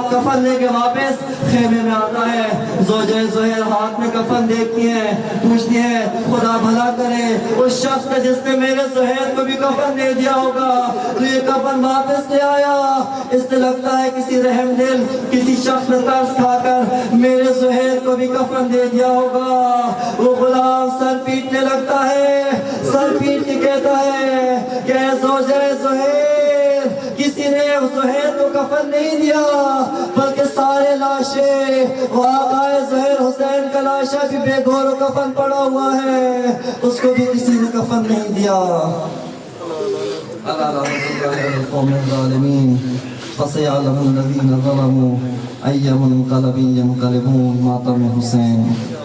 کفن لے کے واپس خیمے میں آتا ہے، زوجہ زہیر ہاتھ میں کفن دیکھتی ہیں، پوچھتی ہیں خدا بھلا کرے اس شخص نے جس نے میرے زہیر کو بھی کفن دے دیا ہوگا، تو یہ کفن واپس لے آیا۔ اس سے لگتا ہے کسی رحم دل کسی شخص نے ترس کھا کر میرے زہیر کو بھی کفن دے دیا ہوگا۔ وہ غلام سر پیٹنے لگتا ہے، سر پیٹ کے کہتا ہے کہ اے زوجہ زہیر، کسی نے زہیر کو کفن نہیں دیا، بلکہ سارے لاشیں، وہ آقائے زہیر حسین کا لاشا بھی بے گور و کفن پڑا ہوا ہے، اس کو بھی کسی نے کفن نہیں دیا۔ اللہ رحمت اللہ علی القوم الظالمین، فسيعلم الذين ظلموا أي منقلب ينقلبون، ماتم حسین۔